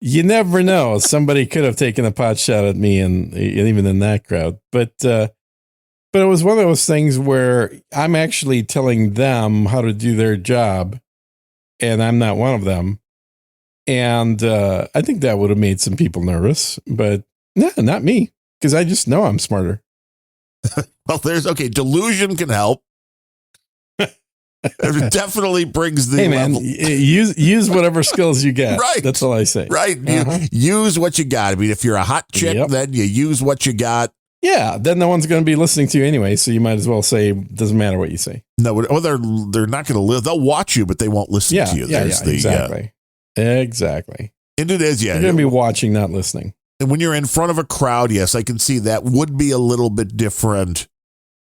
you never know. Somebody could have taken a pot shot at me, and even in that crowd. But it was one of those things where I'm actually telling them how to do their job, and I'm not one of them. And I think that would have made some people nervous, but no, not me, because I just know I'm smarter. Well, delusion can help. It definitely brings the level. Use whatever skills you get. Right. That's all I say. Right. Use what you got. I mean, if you're a hot chick, then you use what you got. Yeah. Then no one's going to be listening to you anyway. So you might as well say, doesn't matter what you say. No, they're not going to live. They'll watch you, but they won't listen to you. Exactly. Exactly. And it is, You're going to be watching, not listening. And when you're in front of a crowd, yes, I can see that would be a little bit different.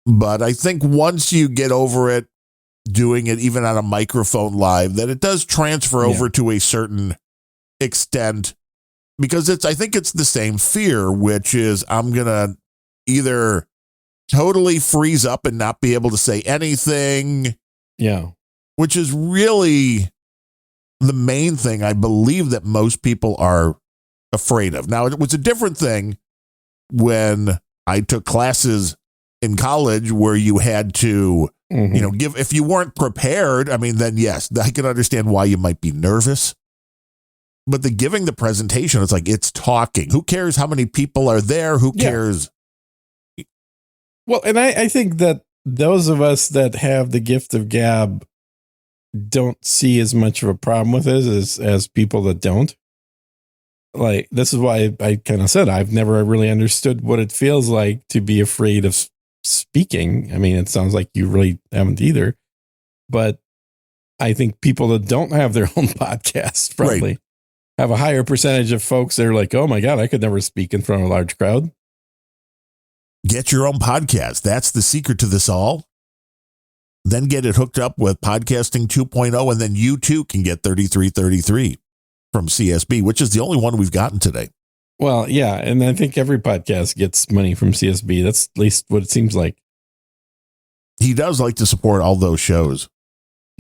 But I think once you get over it, doing it even on a microphone live, that it does transfer over to a certain extent, because I think it's the same fear, which is I'm going to either totally freeze up and not be able to say anything. Yeah. Which is really the main thing I believe that most people are afraid of. Now, it was a different thing when I took classes in college where you had to, give, if you weren't prepared, I mean, then yes, I can understand why you might be nervous. But the giving the presentation, it's like, it's talking. Who cares how many people are there? Who cares? Well, and I think that those of us that have the gift of gab don't see as much of a problem with it as people that don't. Like, this is why I kind of said I've never really understood what it feels like to be afraid of speaking. I mean, it sounds like you really haven't either. But I think people that don't have their own podcasts probably have a higher percentage of folks that are like, oh my God, I could never speak in front of a large crowd. Get your own podcast. That's the secret to this all. Then get it hooked up with Podcasting 2.0, and then you too can get 3333 from CSB, which is the only one we've gotten today. Well, yeah, and I think every podcast gets money from CSB. That's at least what it seems like. He does like to support all those shows.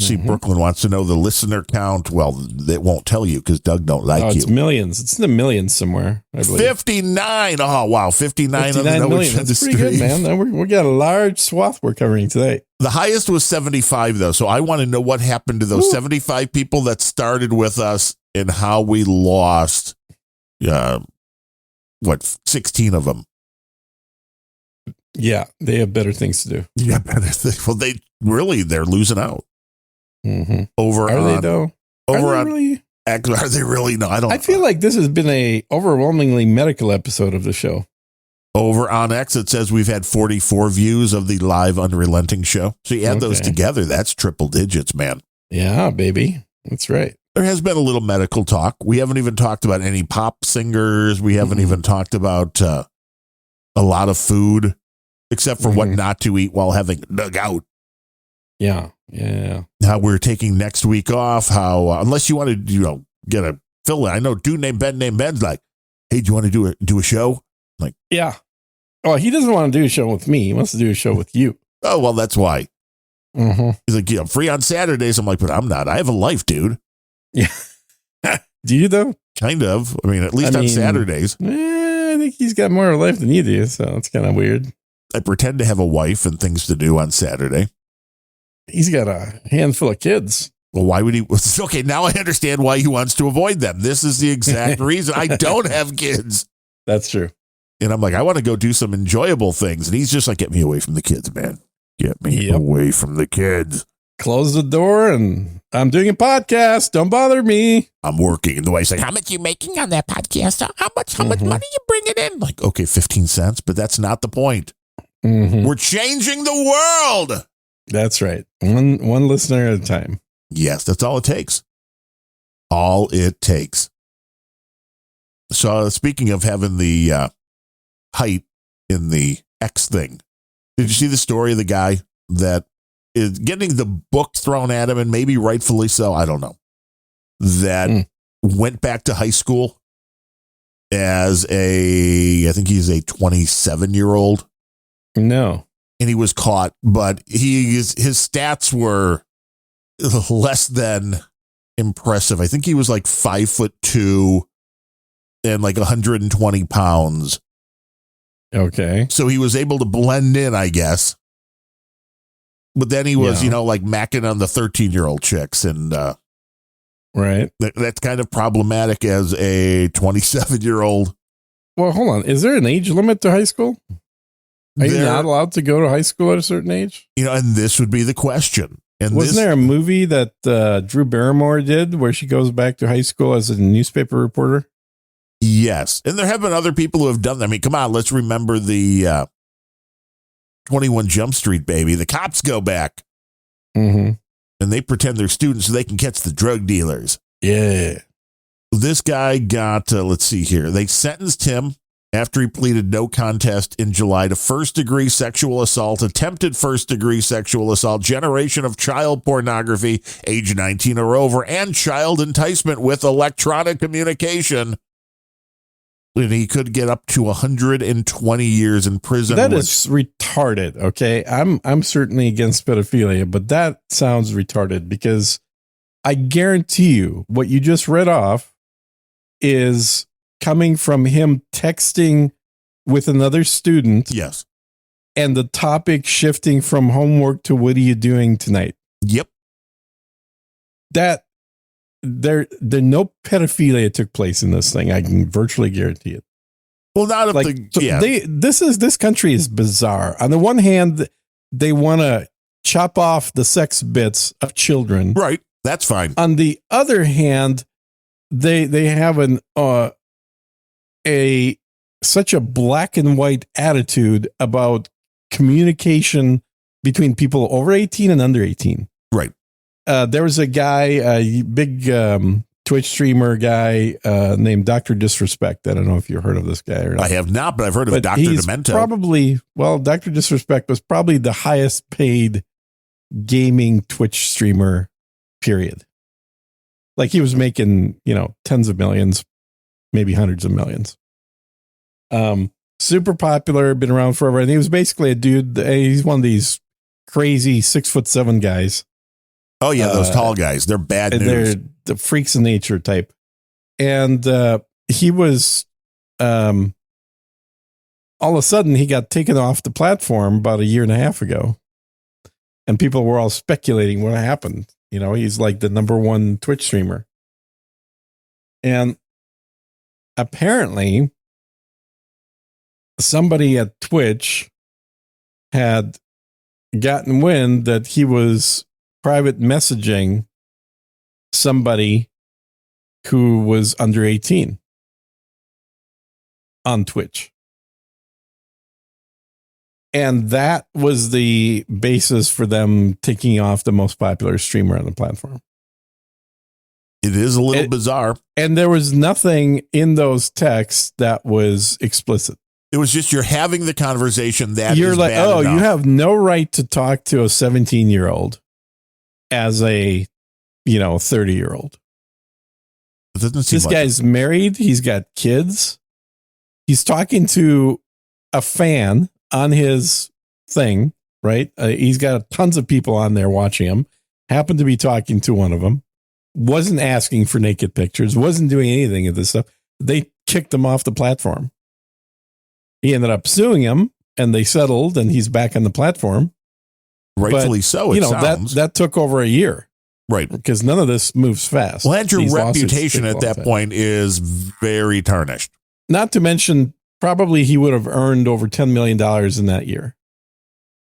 See, Brooklyn wants to know the listener count. Well, it won't tell you because Doug don't like you. It's millions. It's in the millions somewhere, I believe. 59. Oh, wow. 59 million. That's pretty good, man. We got a large swath we're covering today. The highest was 75, though. So I want to know what happened to those 75 people that started with us and how we lost, 16 of them. Yeah, they have better things to do. Yeah, better. Well, they're losing out. Over are they though? Over are they on, are they really? No, I don't. I feel like this has been a overwhelmingly medical episode of the show. Over on X, it says we've had 44 views of the live Unrelenting show. So you add those together, that's triple digits, man. Yeah, baby, that's right. There has been a little medical talk. We haven't even talked about any pop singers. We haven't even talked about a lot of food, except for what not to eat while having the gout. Yeah. How we're taking next week off. How unless you want to, get a fill in. I know dude named Ben's like, hey, do you want to do a show? Like, yeah. Oh, he doesn't want to do a show with me. He wants to do a show with you. Oh, well, that's why. He's like, I'm free on Saturdays. I'm like, but I'm not. I have a life, dude. Yeah. Do you though? Kind of. I mean, at least on Saturdays. I think he's got more life than you do, so it's kind of weird. I pretend to have a wife and things to do on Saturday. He's got a handful of kids. Well, why would he? Okay, now I understand why he wants to avoid them. This is the exact reason. I don't have kids. That's true. And I'm like, I want to go do some enjoyable things. And he's just like, get me away from the kids, man. Get me away from the kids. Close the door and I'm doing a podcast. Don't bother me. I'm working. And the wife's like, how much you making on that podcast? How much money you bringing in? Like, okay, 15 cents, but that's not the point. We're changing the world. That's right. One listener at a time. Yes, that's all it takes. All it takes. So speaking of having the height in the X thing, did you see the story of the guy that is getting the book thrown at him, and maybe rightfully so, I don't know, that went back to high school as I think he's a 27-year-old. No. And he was caught, but his stats were less than impressive. I think he was like 5'2" and like 120 pounds. Okay. So he was able to blend in, I guess. But then he was, like macking on the 13-year-old chicks. And right. That's kind of problematic as a 27-year-old. Well, hold on. Is there an age limit to high school? Are you not allowed to go to high school at a certain age? And this would be the question. And wasn't there a movie that Drew Barrymore did where she goes back to high school as a newspaper reporter? Yes. And there have been other people who have done that. I mean, come on, let's remember the 21 Jump Street, baby. The cops go back. And they pretend they're students so they can catch the drug dealers. Yeah. This guy got, let's see here. They sentenced him after he pleaded no contest in July to first-degree sexual assault, attempted first-degree sexual assault, generation of child pornography, age 19 or over, and child enticement with electronic communication. And he could get up to 120 years in prison. That is retarded, okay? I'm certainly against pedophilia, but that sounds retarded because I guarantee you what you just read off is coming from him texting with another student. Yes. And the topic shifting from homework to what are you doing tonight? Yep. That there no pedophilia took place in this thing. I can virtually guarantee it. Well, not if Like, this country is bizarre. On the one hand, they want to chop off the sex bits of children. Right. That's fine. On the other hand, they have such a black and white attitude about communication between people over 18 and under 18. Right. There was a guy, a big Twitch streamer guy named Dr. Disrespect. I don't know if you've heard of this guy or not. I have not, but I've heard of Dr. Demento. Dr. Disrespect was probably the highest paid gaming Twitch streamer, period. Like he was making, tens of millions, maybe hundreds of millions. Super popular, been around forever. And he was basically a dude. He's one of these crazy 6'7" guys. Oh yeah, those tall guys. They're bad news. They're the freaks of nature type. And he was all of a sudden he got taken off the platform about a year and a half ago. And people were all speculating what happened. He's like the number one Twitch streamer. And apparently somebody at Twitch had gotten wind that he was private messaging somebody who was under 18 on Twitch. And that was the basis for them taking off the most popular streamer on the platform. It is a little bizarre. And there was nothing in those texts that was explicit. It was just you're having the conversation that you're is like, bad enough. You have no right to talk to a 17-year-old as a 30-year-old. It doesn't seem this guy's married. He's got kids. He's talking to a fan on his thing, right? He's got tons of people on there watching him. Happened to be talking to one of them. Wasn't asking for naked pictures. Wasn't doing anything of this stuff. They kicked him off the platform. He ended up suing him, and they settled, and he's back on the platform. Rightfully so. It sounds that took over a year, right? Because none of this moves fast. Well, and your reputation at that point is very tarnished. Not to mention, probably he would have earned over $10 million in that year.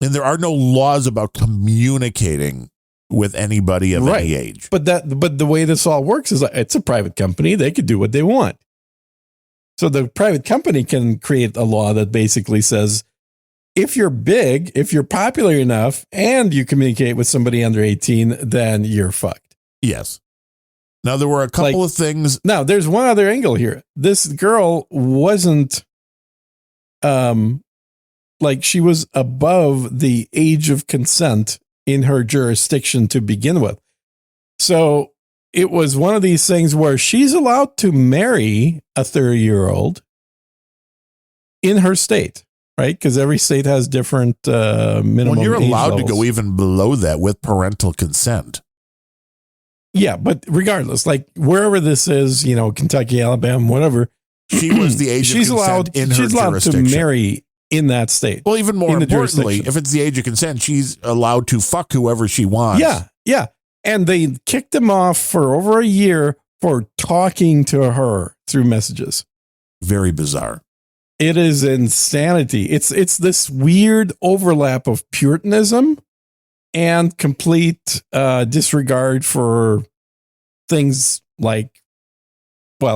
And there are no laws about communicating with anybody of any age. But the way this all works is it's a private company. They could do what they want. So the private company can create a law that basically says, if you're big, if you're popular enough, and you communicate with somebody under 18, then you're fucked. Yes. Now, there were a couple of things. Now, there's one other angle here. This girl wasn't she was above the age of consent in her jurisdiction to begin with. So it was one of these things where she's allowed to marry a 30-year-old in her state, right? Because every state has different minimum age you're allowed levels. to go even below that with parental consent. Yeah, but regardless, like wherever this is, Kentucky, Alabama, whatever, she was the age of consent in her she's allowed jurisdiction. to marry in that state. Well, even more importantly, if it's the age of consent, she's allowed to fuck whoever she wants. Yeah. And they kicked him off for over a year for talking to her through messages. Very bizarre. It is insanity. It's this weird overlap of Puritanism and complete disregard for things like, I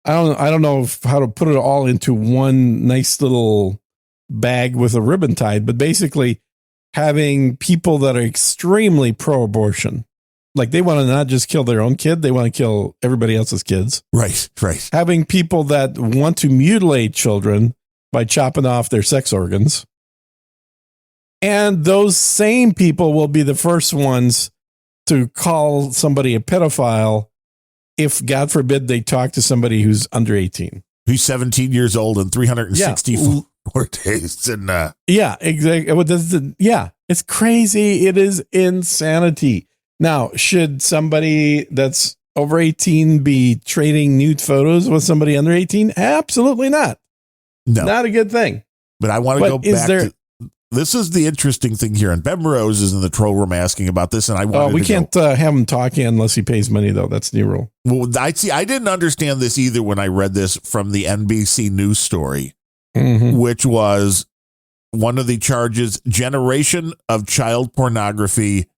don't know how to put it all into one nice little bag with a ribbon tied, but basically having people that are extremely pro-abortion, like they want to not just kill their own kid, they want to kill everybody else's kids. Right. Having people that want to mutilate children by chopping off their sex organs. And those same people will be the first ones to call somebody a pedophile if, God forbid, they talk to somebody who's under 18. Who's 17 years old and 364 days. And yeah, exactly. Yeah, it's crazy. It is insanity. Now, should somebody that's over 18 be trading nude photos with somebody under 18? Absolutely not. No. Not a good thing. But I want to go back to this is the interesting thing here. And Ben Rose is in the troll room asking about this, and I wanted we to can't have him talking unless he pays money, though. That's the new rule. Well, I didn't understand this either when I read this from the NBC News story, which was one of the charges: generation of child pornography,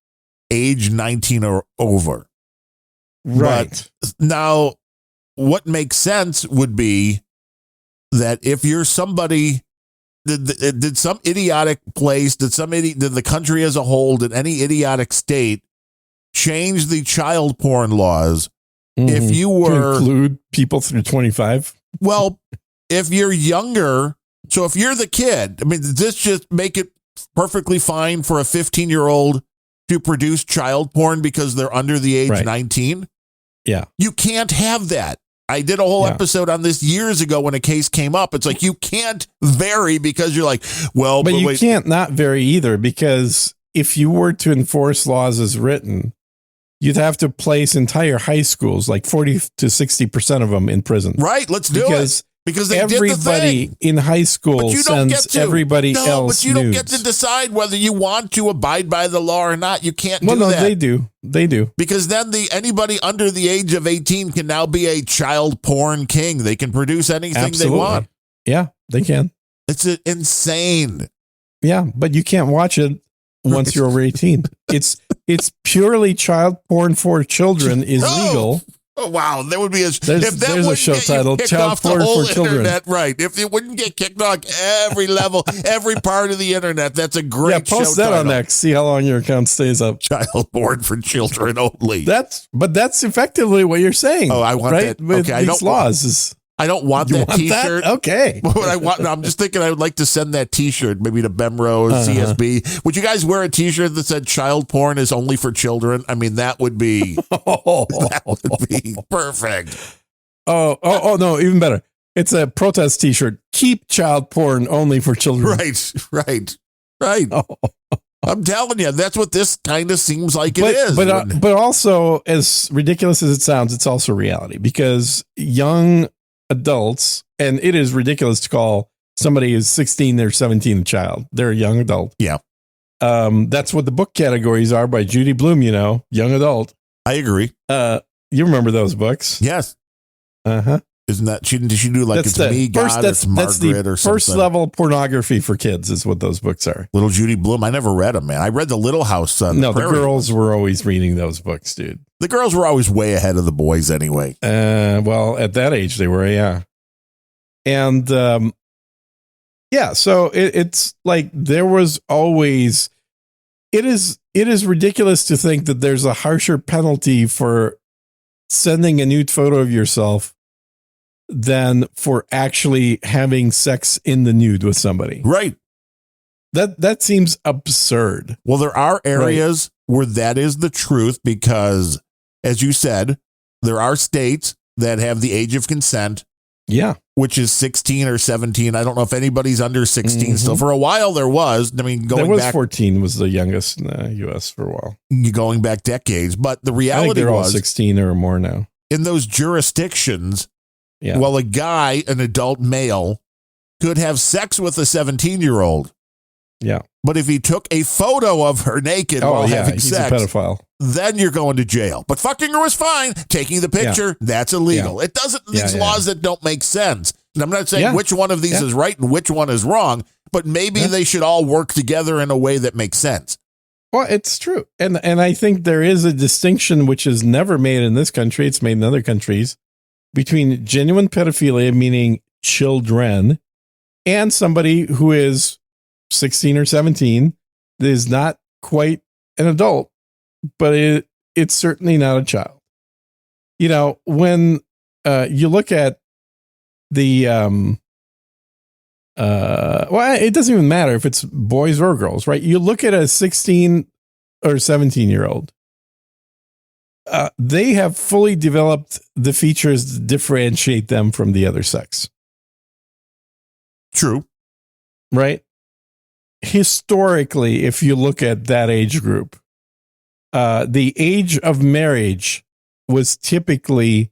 age 19 or over. Right. But now, what makes sense would be that if you're somebody. Did some idiotic place, did the country as a whole, did any idiotic state change the child porn laws? If you were to include people through 25? Well, if you're younger, so if you're the kid, I mean, does this just make it perfectly fine for a 15-year-old to produce child porn because they're under the age 19? Yeah. You can't have that. I did a whole episode on this years ago when a case came up. It's like you can't vary because you're like, well, but you can't not vary either, because if you were to enforce laws as written, you'd have to place entire high schools, like 40 to 60% of them, in prison. Right. Let's do it. Because they everybody did the thing. In high school sends everybody else. But you don't get to decide whether you want to abide by the law or not. You can't do that. Well, no, they do. They do. Because then anybody under the age of 18 can now be a child porn king. They can produce anything they want. Yeah, they can. It's insane. Yeah, but you can't watch it once you're over 18. It's purely child porn for children is legal. Oh, wow. There would be there's a show titled Child Porn for Children. Internet, right. If it wouldn't get kicked off every level, every part of the internet, that's a great show post that title. on X. See how long your account stays up. Child porn for children only. That's effectively what you're saying. Oh, I want that. With these laws. I don't want that T-shirt. That? Okay. What I want, I'm just thinking I would like to send that T-shirt maybe to Bemrose, CSB. Would you guys wear a T-shirt that said "Child porn is only for children"? I mean, that would be that would be perfect. Oh no, even better. It's a protest T-shirt. Keep child porn only for children. Right. I'm telling you, that's what this kind of seems like it is. But also, as ridiculous as it sounds, it's also reality, because young adults, and it is ridiculous to call somebody who's 16 or 17 a child. They're a young adult. Yeah. That's what the book categories are by Judy Blume, young adult. I agree. You remember those books? Yes. Isn't that, did she do like that's It's Me, God, that's Margaret, or something? First level pornography for kids is what those books are. Little Judy Blume. I never read them, man. I read The Little House on the girls were always reading those books, dude. The girls were always way ahead of the boys anyway. Well, at that age they were, yeah. And so it's like there was always, it is ridiculous to think that there's a harsher penalty for sending a nude photo of yourself than for actually having sex in the nude with somebody. Right. That seems absurd. Well, there are areas where that is the truth because, as you said, there are states that have the age of consent. Yeah. Which is 16 or 17. I don't know if anybody's under 16 still. For a while there was. I mean, going back 14 was the youngest in the U.S. for a while. Going back decades. But the reality I think they're all 16 or more now. In those jurisdictions, well, a guy, an adult male, could have sex with a 17-year-old. Yeah. But if he took a photo of her naked while having sex, he's a pedophile. Then you're going to jail. But fucking her was fine. Taking the picture, that's illegal. It doesn't, these laws that don't make sense. And I'm not saying which one of these is right and which one is wrong, but maybe they should all work together in a way that makes sense. Well, it's true. And I think there is a distinction which is never made in this country. It's made in other countries between genuine pedophilia, meaning children, and somebody who is 16 or 17 that is not quite an adult, but it's certainly not a child. When you look at the well, it doesn't even matter if it's boys or girls, right? You look at a 16 or 17-year-old, they have fully developed the features that differentiate them from the other sex. True. Right? Historically, if you look at that age group, the age of marriage was typically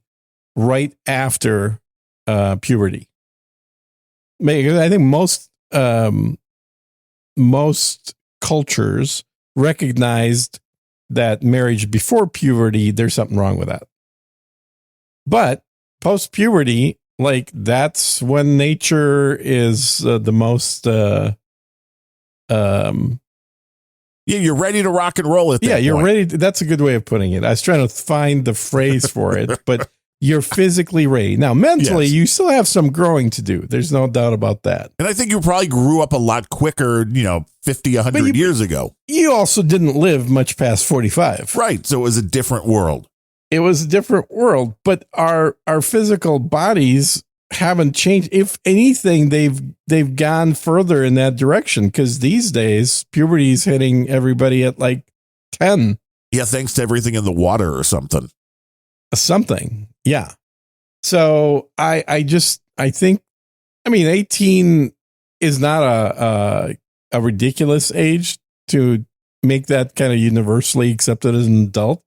right after puberty. I think most most cultures recognized that marriage before puberty, there's something wrong with that. But post puberty, like that's when nature is the most. Yeah, you're ready to rock and roll at that you're point. ready. That's a good way of putting it. I was trying to find the phrase for it, but you're physically ready. Now, mentally, Yes. you still have some growing to do. There's no doubt about that. And I think you probably grew up a lot quicker, 50, 100 years ago. You also didn't live much past 45. Right. So it was a different world. It was a different world, but our physical bodies haven't changed. If anything, they've gone further in that direction, because these days puberty is hitting everybody at like 10. Yeah, thanks to everything in the water or something. Yeah. So I think 18 is not a ridiculous age to make that kind of universally accepted as an adult.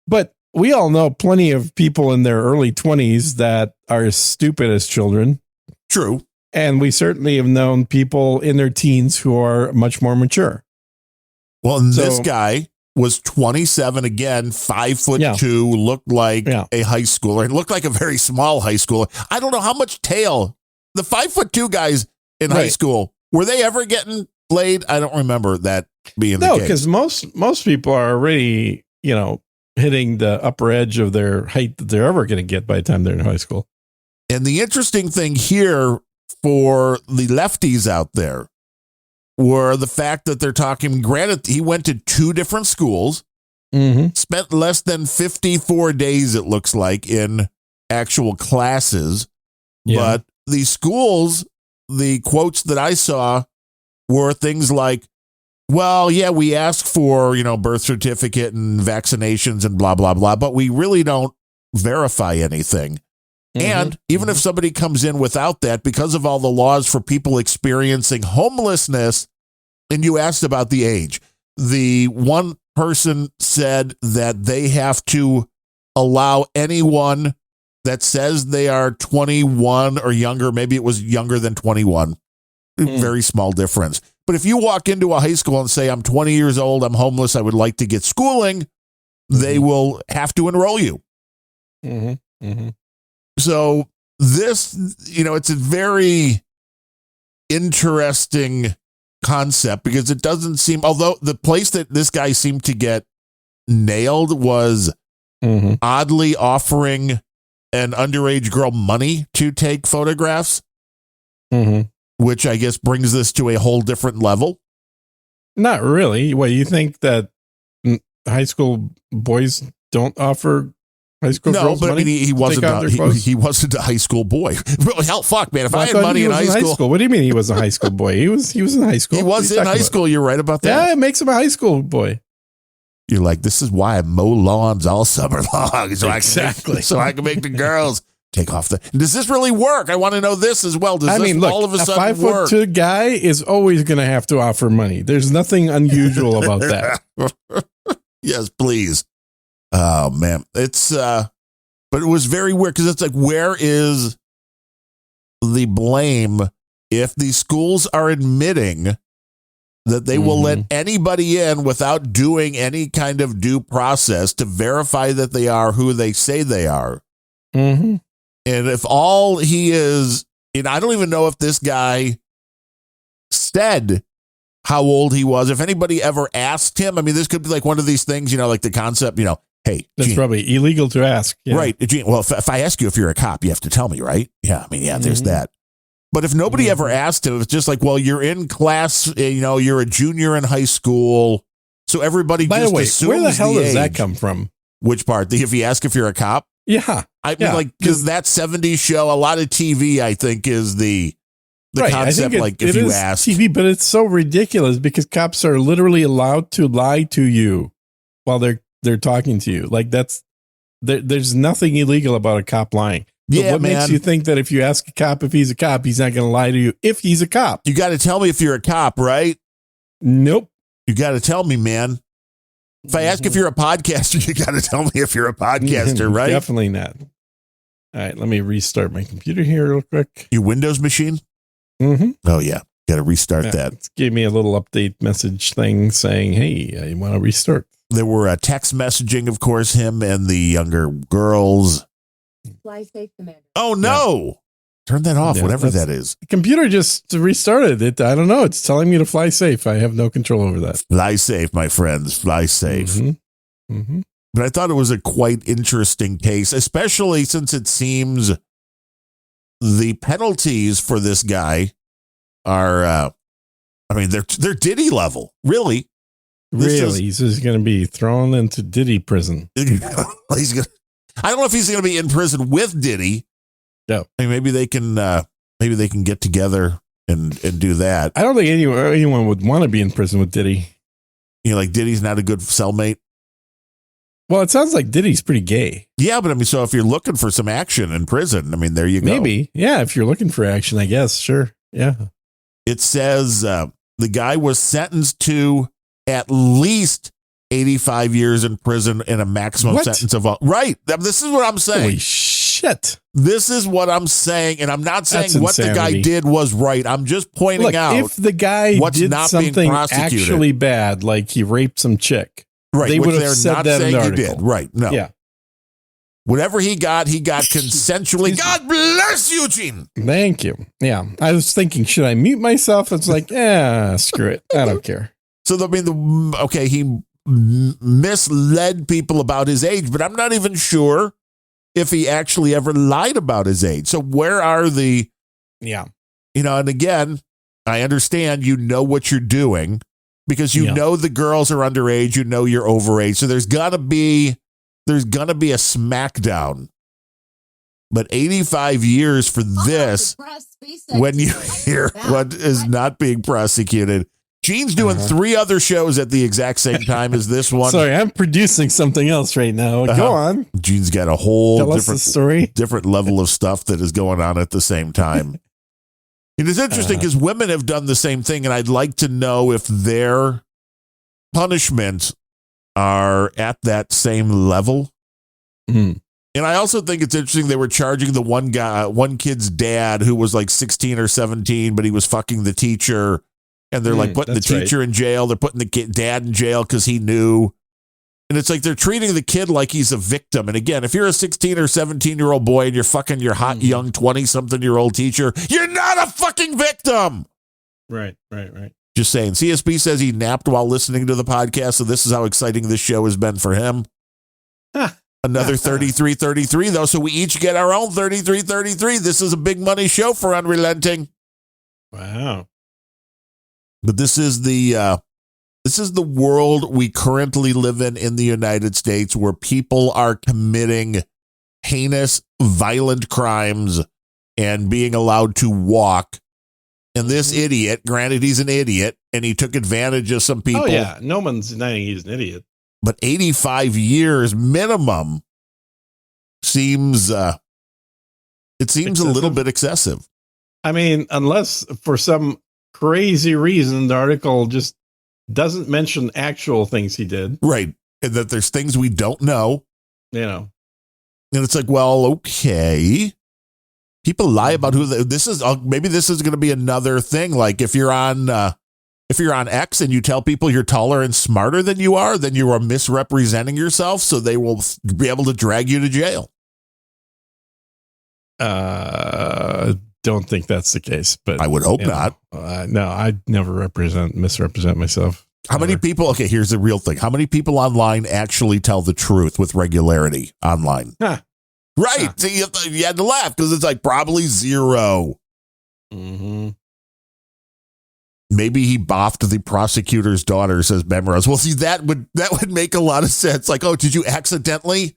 But we all know plenty of people in their early 20s that are as stupid as children. True. And we certainly have known people in their teens who are much more mature. Well, and this guy was 27 again, 5'2", looked like a high schooler. It looked like a very small high schooler. I don't know how much tail. The 5'2" guys in high school, were they ever getting laid? I don't remember that being the case. No, because most people are already, hitting the upper edge of their height that they're ever going to get by the time they're in high school. And the interesting thing here for the lefties out there were the fact that they're talking, granted, he went to 2 different schools, spent less than 54 days, it looks like, in actual classes. Yeah. But the schools, the quotes that I saw were things like, well, yeah, we ask for, birth certificate and vaccinations and blah, blah, blah, but we really don't verify anything. And even if somebody comes in without that, because of all the laws for people experiencing homelessness, and you asked about the age, the one person said that they have to allow anyone that says they are 21 or younger, maybe it was younger than 21, very small difference. But if you walk into a high school and say, I'm 20 years old, I'm homeless, I would like to get schooling, they will have to enroll you. So this, it's a very interesting concept, because it doesn't seem, although the place that this guy seemed to get nailed was oddly offering an underage girl money to take photographs, which I guess brings this to a whole different level. Not really. What, you think that high school boys don't offer high school girls money? No, but he wasn't a high school boy. Hell, fuck, man. If I had money in high school. What do you mean he was a high school boy? He was in high school. He was in high school. You're right about that. Yeah, it makes him a high school boy. You're like, this is why I mow lawns all summer long. So I can make the girls take off the. Does this really work? I want to know this as well. Does this all of a sudden work? A 5'2" guy is always going to have to offer money. There's nothing unusual about that. Yes, please. Oh man, it's but it was very weird, because it's like, where is the blame if the schools are admitting that they will let anybody in without doing any kind of due process to verify that they are who they say they are? And if all he is, and I don't even know if this guy said how old he was, if anybody ever asked him. I mean, this could be like one of these things, like the concept, hey, that's Gene, probably illegal to ask. Yeah. Right. Gene, well, if I ask you if you're a cop, you have to tell me, right? Yeah. I mean, yeah, there's that. But if nobody ever asked him, it's just like, well, you're in class, you're a junior in high school. So everybody By just the way, assumes where the hell does age. that come from? Which part? If you ask if you're a cop? Yeah. I mean, like, because that 70s show, a lot of TV, I think, is the concept, like, if you ask. TV, but it's so ridiculous, because cops are literally allowed to lie to you while they're talking to you. Like, there's nothing illegal about a cop lying. But what makes you think that if you ask a cop if he's a cop, he's not going to lie to you if he's a cop? You got to tell me if you're a cop, right? Nope. You got to tell me, man. If I ask if you're a podcaster, you got to tell me if you're a podcaster, right? Definitely not. All right, let me restart my computer here real quick. Your Windows machine? Oh, yeah. Got to restart that. It gave me a little update message thing saying, hey, I want to restart. There were text messaging, of course, him and the younger girls. Fly safe, Commander. Oh, no. Yeah. Turn that off, whatever that is. The computer just restarted it. I don't know. It's telling me to fly safe. I have no control over that. Fly safe, my friends. Fly safe. Mm-hmm. Mm-hmm. But I thought it was a quite interesting case, especially since it seems the penalties for this guy are, they're Diddy level, really. He's just going to be thrown into Diddy prison. I don't know if he's going to be in prison with Diddy. No, I mean, maybe they can get together and do that. I don't think anyone would want to be in prison with Diddy. Like Diddy's not a good cellmate. Well, it sounds like Diddy's pretty gay. Yeah, but so if you're looking for some action in prison, there you go. Maybe, yeah. If you're looking for action, I guess, sure, yeah. It says the guy was sentenced to at least 85 years in prison and a maximum sentence of right. This is what I'm saying. Holy shit! This is what I'm saying, and I'm not saying what the guy did was right. I'm just pointing out if the guy did not something actually bad, like he raped some chick. Right, they would have they're said not that in the saying article. He did. Right, no. Yeah. Whatever he got consensually. God bless you, Gene. Thank you. Yeah. I was thinking, should I mute myself? It's like, screw it. I don't care. So, he misled people about his age, but I'm not even sure if he actually ever lied about his age. So where are the... Yeah. And again, I understand you know what you're doing. Because you know the girls are underage, you're overage. So there's gonna be a smackdown. But 85 years for this, when you hear what is not being prosecuted. Gene's doing 3 other shows at the exact same time as this one. Sorry, I'm producing something else right now. Go on. Gene's got a whole different level of stuff that is going on at the same time. It is interesting because women have done the same thing, and I'd like to know if their punishments are at that same level. Mm. And I also think it's interesting they were charging the one kid's dad who was like 16 or 17, but he was fucking the teacher, and they're putting the teacher in jail. They're putting the dad in jail because he knew. And it's like they're treating the kid like he's a victim. And again, if you're a 16 or 17-year-old boy and you're fucking your hot young 20-something-year-old teacher, you're not a fucking victim. Right. Just saying. CSB says he napped while listening to the podcast, so this is how exciting this show has been for him. Another 3333, though, so we each get our own 3333. This is a big money show for Unrelenting. Wow. But this is the world we currently live in the United States, where people are committing heinous, violent crimes and being allowed to walk. And this idiot, granted he's an idiot, and he took advantage of some people. Oh, yeah. No one's denying he's an idiot. But 85 years minimum seems a little bit excessive. I mean, unless for some crazy reason, the article just doesn't mention actual things he did. Right. And that there's things we don't know. And it's like, well, okay. People lie about who maybe this is going to be another thing. Like if you're on X and you tell people you're taller and smarter than you are, then you are misrepresenting yourself. So they will be able to drag you to jail. Don't think that's the case, but I would hope not. No, I never misrepresent myself. How many people? Okay, here's the real thing. How many people online actually tell the truth with regularity online? Huh. Right. So you had to laugh because it's like probably 0. Mm-hmm. Maybe he boffed the prosecutor's daughter, says Memrose. Well, see, that would make a lot of sense. Like, oh, did you accidentally?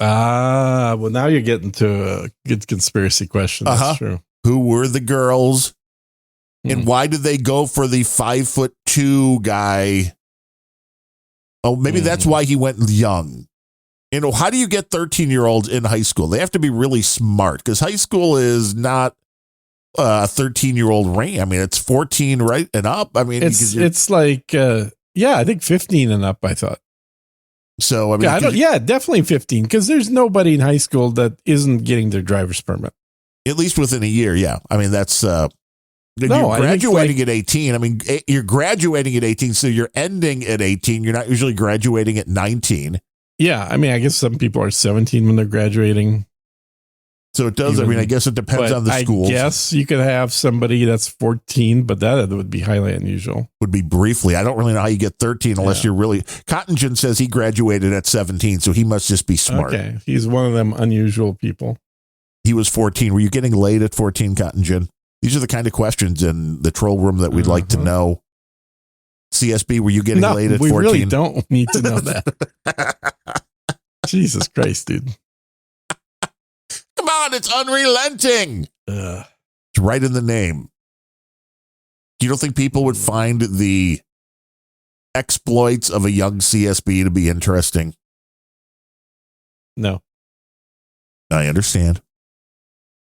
Well, now you're getting to a good conspiracy question. That's true. Who were the girls? And why did they go for the 5'2" guy? Oh, maybe that's why he went young. How do you get 13-year-olds in high school? They have to be really smart because high school is not a 13-year-old range. I mean, it's 14 right and up. I mean, it's like, I think 15 and up, I thought. So, I mean, definitely 15 because there's nobody in high school that isn't getting their driver's permit. At least within a year. Yeah. I mean, that's You're graduating at 18. I mean, you're graduating at 18, so you're ending at 18. You're not usually graduating at 19. Yeah, I mean, I guess some people are 17 when they're graduating. So it does. I mean, I guess it depends on the schools. I guess you could have somebody that's 14, but that would be highly unusual. Would be briefly. I don't really know how you get 13 unless you're really. Cottongen says he graduated at 17, so he must just be smart. Okay, he's one of them unusual people. He was 14. Were you getting laid at 14, Cottongen? These are the kind of questions in the troll room that we'd like to know. CSB, were you getting laid at 14? We really don't need to know that. Jesus Christ, dude. Come on, it's unrelenting. It's right in the name. You don't think people would find the exploits of a young CSB to be interesting? No. I understand.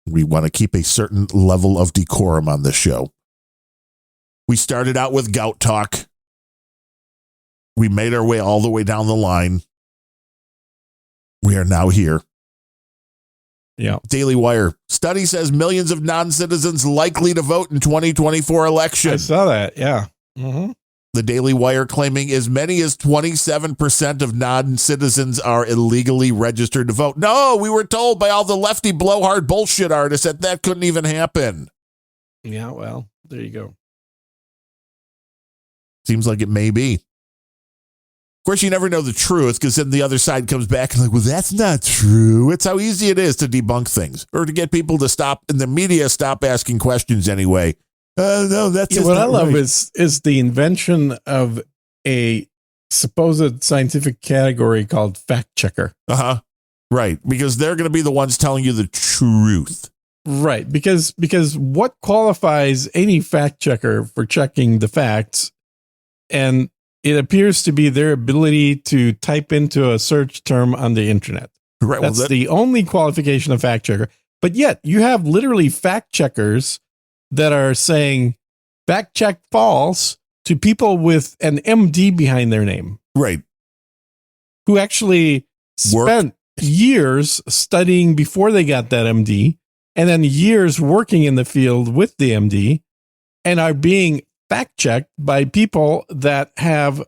We want to keep a certain level of decorum on this show. We started out with gout talk. We made our way all the way down the line. We are now here. Yeah. Daily Wire. Study says millions of non-citizens likely to vote in 2024 election. I saw that. Yeah. Mm-hmm. The Daily Wire claiming as many as 27% of non-citizens are illegally registered to vote. No, we were told by all the lefty blowhard bullshit artists that couldn't even happen. Yeah, well, there you go. Seems like it may be. Of course, you never know the truth because then the other side comes back and like, well, that's not true. It's how easy it is to debunk things or to get people to stop and the media stop asking questions anyway. No, that's what I love is the invention of a supposed scientific category called fact checker. Right, because they're going to be the ones telling you the truth. Right, because what qualifies any fact checker for checking the facts? And it appears to be their ability to type into a search term on the internet. Right, that's the only qualification of fact checker. But yet you have literally fact checkers that are saying fact check false to people with an MD behind their name. Right. Who actually spent years studying before they got that MD and then years working in the field with the MD and are being fact checked by people that have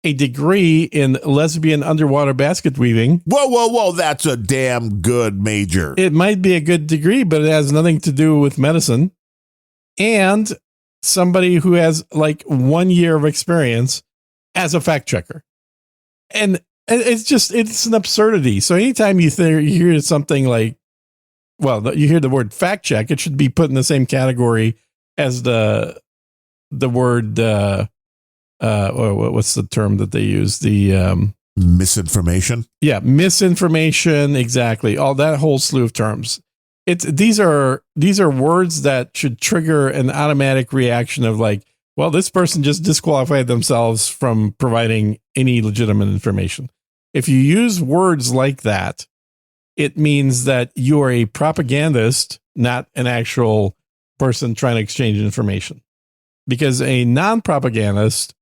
a degree in lesbian underwater basket weaving. Whoa. That's a damn good major. It might be a good degree, but it has nothing to do with medicine. And somebody who has like 1 year of experience as a fact checker. And it's an absurdity. So anytime you hear something like, well, you hear the word fact check, it should be put in the same category as the word, what's the term that they use? The misinformation. Yeah, misinformation. Exactly. All that whole slew of terms. These are words that should trigger an automatic reaction of like, well, this person just disqualified themselves from providing any legitimate information. If you use words like that, it means that you are a propagandist, not an actual person trying to exchange information. Because a non-propagandist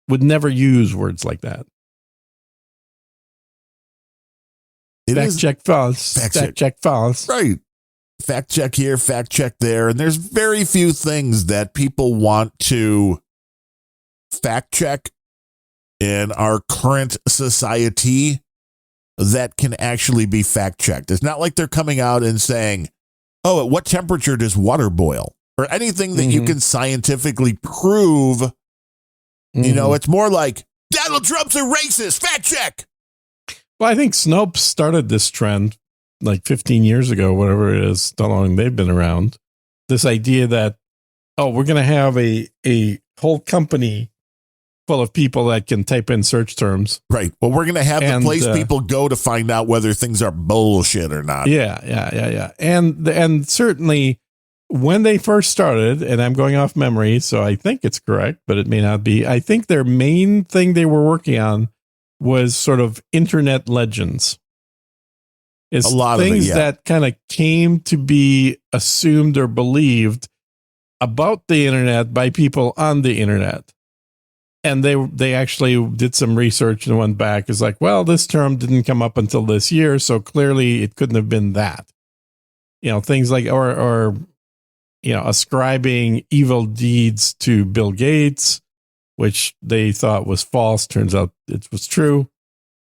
would never use words like that. Fact check false. Fact check false. Right. Fact check here, fact check there. And there's very few things that people want to fact check in our current society that can actually be fact checked. It's not like they're coming out and saying, oh, at what temperature does water boil? Or anything that you can scientifically prove. You know, it's more like Donald Trump's a racist. Fact check. Well, I think Snopes started this trend like 15 years ago, whatever it is, how long they've been around. This idea that, oh, we're going to have a whole company full of people that can type in search terms. Right. Well, we're going to have the place people go to find out whether things are bullshit or not. Yeah. And certainly when they first started, and I'm going off memory, so I think it's correct, but it may not be. I think their main thing they were working on was sort of internet legends. It's a lot things of it, that kind of came to be assumed or believed about the internet by people on the internet. And they actually did some research and went back. It's like, well, this term didn't come up until this year, so clearly it couldn't have been that. You know, things like, or ascribing evil deeds to Bill Gates, which they thought was false. Turns out it was true.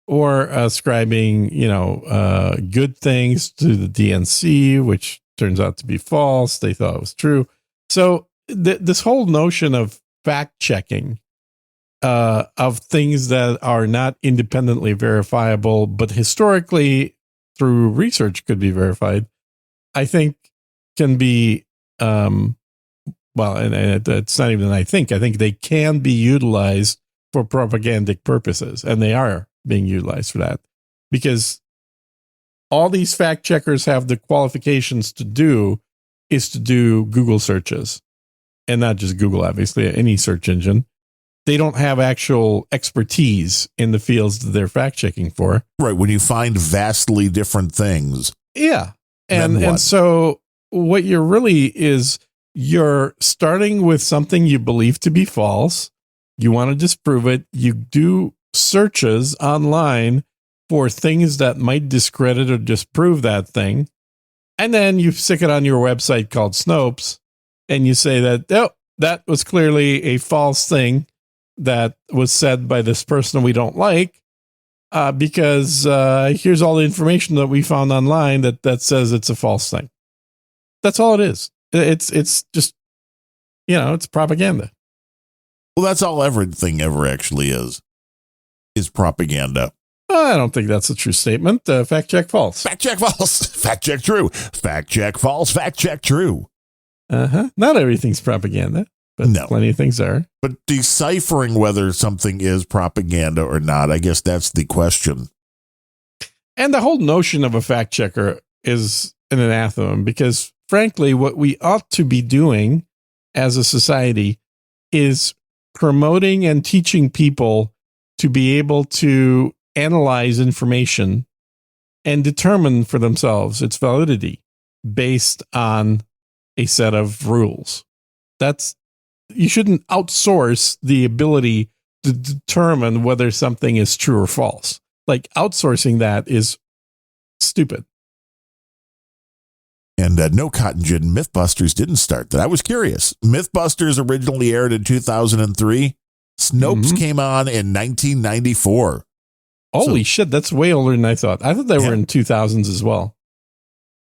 Or ascribing, good things to the DNC, which turns out to be false. They thought it was true. So this whole notion of fact checking of things that are not independently verifiable, but historically through research could be verified, I think can be, and it's not even I think they can be utilized for propagandic purposes, and they are being utilized for that, because all these fact checkers have the qualifications to do Google searches, and not just Google, obviously, any search engine. They don't have actual expertise in the fields that they're fact checking for. Right. When you find vastly different things. Yeah. And so what you're really is you're starting with something you believe to be false. You want to disprove it. You do searches online for things that might discredit or disprove that thing. And then you stick it on your website called Snopes, and you say that, that was clearly a false thing that was said by this person we don't like, because here's all the information that we found online that says it's a false thing. That's all it is. It's just, it's propaganda. Well, that's all everything ever actually is propaganda. I don't think that's a true statement. Fact check false. Fact check false. Fact check true. Fact check false. Fact check true. Not everything's propaganda, but plenty of things are. But deciphering whether something is propaganda or not, I guess that's the question. And the whole notion of a fact checker is an anathema, because frankly, what we ought to be doing as a society is promoting and teaching people to be able to analyze information and determine for themselves its validity based on a set of rules. You shouldn't outsource the ability to determine whether something is true or false. Like, outsourcing that is stupid. And no, Cotton Gin, Mythbusters didn't start that. I was curious. Mythbusters originally aired in 2003. Snopes came on in 1994. Holy shit, that's way older than I thought. I thought they were in 2000s as well.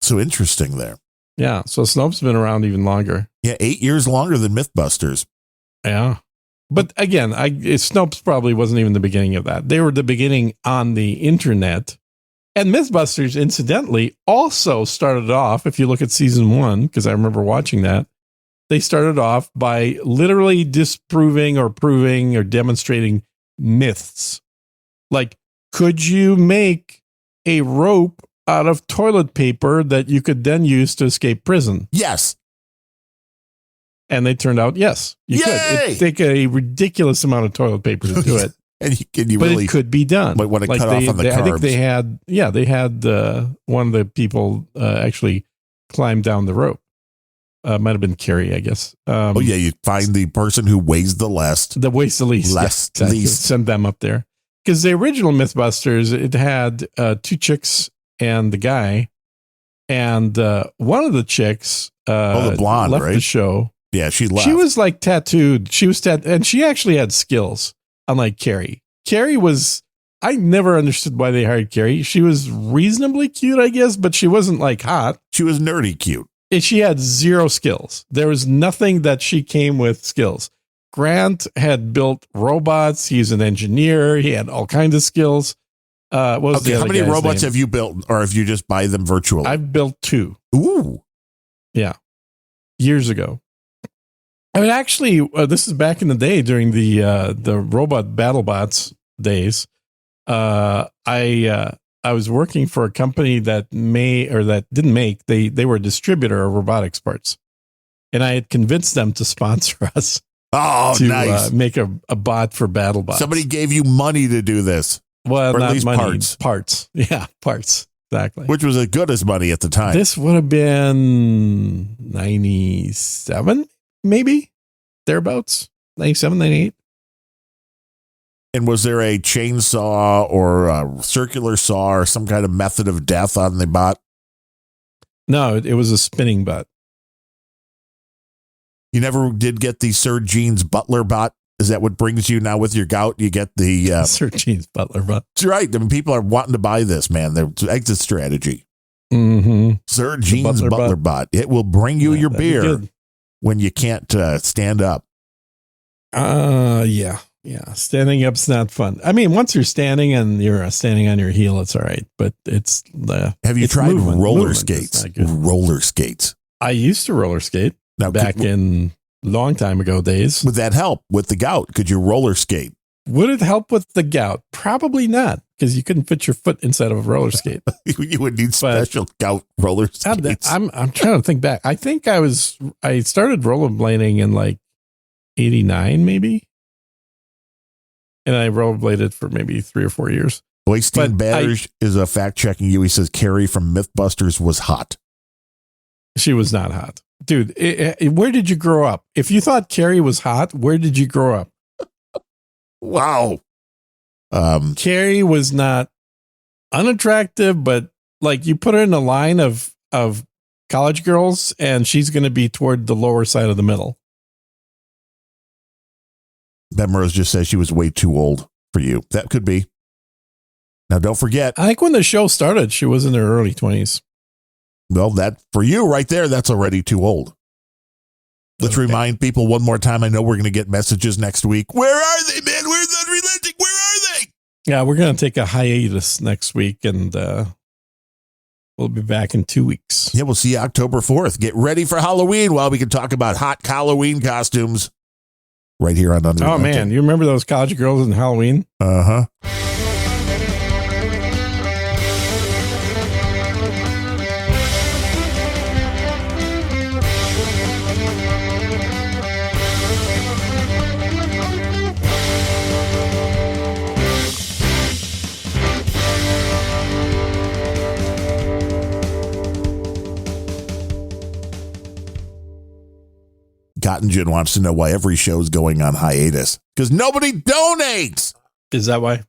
So interesting there. Yeah, so Snopes been around even longer. Yeah, 8 years longer than Mythbusters. Yeah. But again, Snopes probably wasn't even the beginning of that. They were the beginning on the internet. And Mythbusters, incidentally, also started off, if you look at season 1, because I remember watching that, they started off by literally disproving or proving or demonstrating myths. Like, could you make a rope out of toilet paper that you could then use to escape prison? Yes. And they turned out, yes, you could. It'd take a ridiculous amount of toilet paper to do it. And you but really it could be done. Might want to cut off on the carbs. I think they had one of the people actually climb down the rope. Might have been Carrie, I guess. You find the person who weighs the least. The weighs the least. Least. Send them up there. Because the original Mythbusters, it had 2 chicks and the guy. And one of the chicks the blonde, left right? the show. Yeah, she left. She was like tattooed. She was and she actually had skills, unlike Carrie. Carrie was, I never understood why they hired Carrie. She was reasonably cute, I guess, but she wasn't like hot. She was nerdy cute. And she had 0 skills. There was nothing that she came with skills. Grant had built robots. He's an engineer. He had all kinds of skills. How many robots have you built, or have you just buy them virtually? I've built 2. Ooh. Yeah. Years ago. I mean, actually, this is back in the day during the robot BattleBots days. I was working for a company that didn't make. They were a distributor of robotics parts, and I had convinced them to sponsor us. Oh, nice! Make a bot for BattleBots. Somebody gave you money to do this. Well, or not at least money, parts. Parts. Yeah, parts. Exactly. Which was as good as money at the time. This would have been 97, maybe thereabouts. 97, 98. And was there a chainsaw or a circular saw or some kind of method of death on the bot? No, it was a spinning bot. You never did get the Sir Jean's Butler bot? Is that what brings you now with your gout? You get the Sir Jean's Butler bot. That's right. I mean, people are wanting to buy this, man. Their exit strategy. Mm-hmm. Sir Jean's Butler bot. It will bring you your beer when you can't stand up. Yeah. Standing up's not fun. I mean, once you're standing and you're standing on your heel, it's all right. But it's Have you tried roller skates? Roller skates. I used to roller skate back in long time ago days. Would that help with the gout? Could you roller skate? Would it help with the gout? Probably not, because you couldn't fit your foot inside of a roller skate. You would need special gout roller skates. I'm trying to think back. I think I started rollerblading in like 89 maybe. And I rollerbladed for maybe 3 or 4 years. Oystein Batters is fact checking you. He says Carrie from Mythbusters was hot. She was not hot. Dude, where did you grow up? If you thought Carrie was hot, where did you grow up? Wow. Carrie was not unattractive, but like you put her in a line of college girls and she's going to be toward the lower side of the middle. Ben Rose just says she was way too old for you. That could be. Now, don't forget. I think when the show started, she was in her early 20s. Well, that for you right there, that's already too old. Let's remind people one more time. I know we're going to get messages next week. Where are they, man? Where's Unrelenting? Where are they? Yeah, we're going to take a hiatus next week, and we'll be back in 2 weeks. Yeah, we'll see you October 4th. Get ready for Halloween while we can talk about hot Halloween costumes right here on Unrelenting. Oh, man. You remember those college girls in Halloween? Uh-huh. Gottingen wants to know why every show is going on hiatus. Because nobody donates. Is that why?